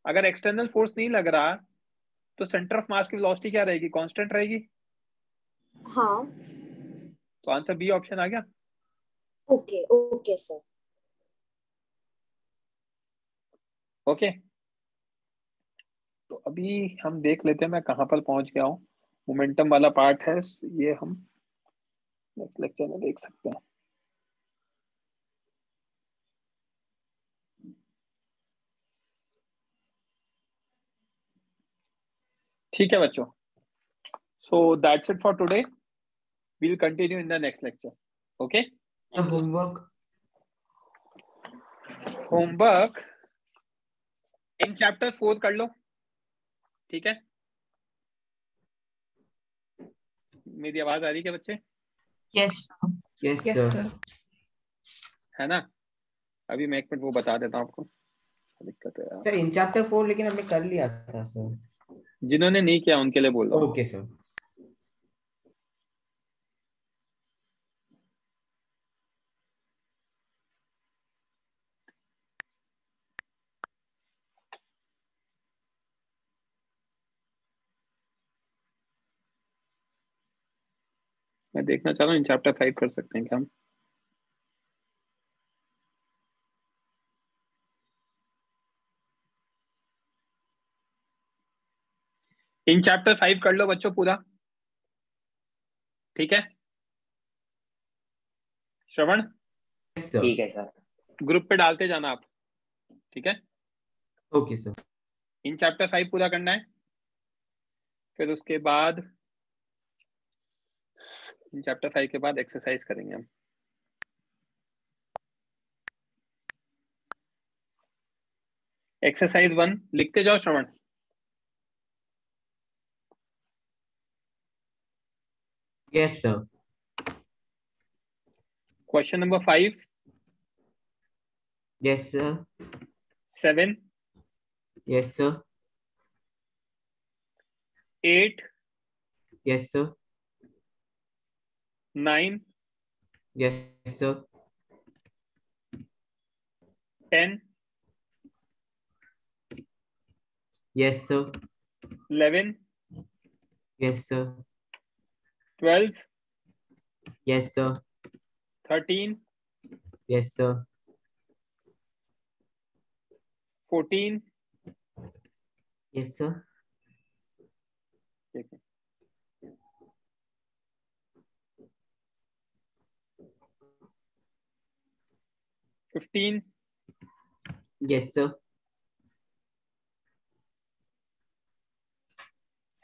अगर एक्सटर्नल फोर्स नहीं लग रहा तो सेंटर ऑफ मास की वेलोसिटी क्या रहेगी, कांस्टेंट रहेगी? हाँ। तो आंसर बी ऑप्शन आ गया। Okay okay sir. ओके, तो अभी हम देख लेते हैं मैं कहां पर पहुंच गया हूँ। मोमेंटम वाला पार्ट है ये, हम नेक्स्ट लेक्चर में देख सकते हैं। ठीक है बच्चों, so that's it for today. We'll continue in the next lecture. Okay? Homework in chapter 4 कर लो, ठीक है? मेरी आवाज आ रही है बच्चे? Yes yes yes sir. Sir. है ना? अभी मैं एक मिनट वो बता देता हूँ आपको, दिक्कत है यार। सर इन चैप्टर 4 लेकिन हमने कर लिया था सर। जिन्होंने नहीं किया उनके लिए बोल रहा हूँ। Okay sir. मैं देखना चाह रहा हूँ इन चैप्टर 5 कर सकते हैं क्या हम? इन चैप्टर 5 कर लो बच्चों पूरा, ठीक है? श्रवण, ठीक है सर। ग्रुप पे डालते जाना आप, ठीक है? Okay sir. इन चैप्टर 5 पूरा करना है, फिर उसके बाद इन चैप्टर 5 के बाद एक्सरसाइज करेंगे हम। एक्सरसाइज 1 लिखते जाओ श्रवण। Yes sir. Question number 5, yes sir. 7, yes sir. 8, yes sir. 9, yes sir. 10, yes sir. 11, yes sir. 12, yes sir. 13, yes sir. 14, yes sir. ठीक है, 15, yes sir.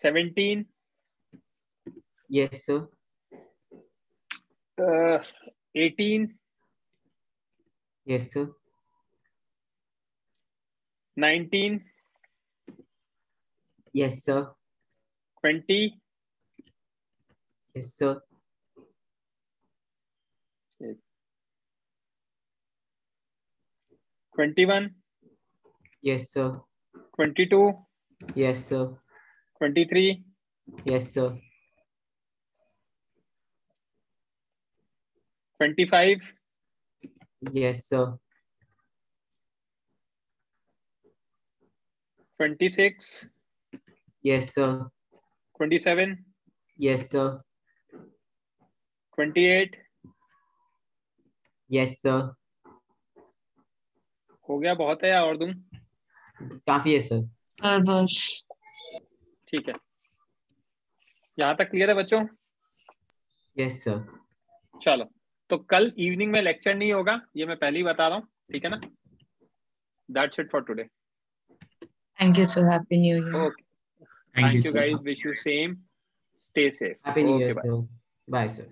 17, yes sir. 18, yes sir. 19, yes sir. 20, yes sir. 21, yes sir. 22, yes sir. 23, yes sir. 25, yes sir. 26, yes sir, 27, yes sir, 28 yes sir, हो गया, बहुत है या और दूं? काफी है सर। बस ठीक है, यहाँ तक क्लियर है बच्चों? Yes sir. चलो, तो कल इवनिंग में लेक्चर नहीं होगा, ये मैं पहले ही बता रहा हूँ, ठीक है ना? That's it for today. Thank you sir, happy new year. Okay. Thank you guys. Wish you same. Stay safe. Happy new year Okay, bye. Sir, bye sir.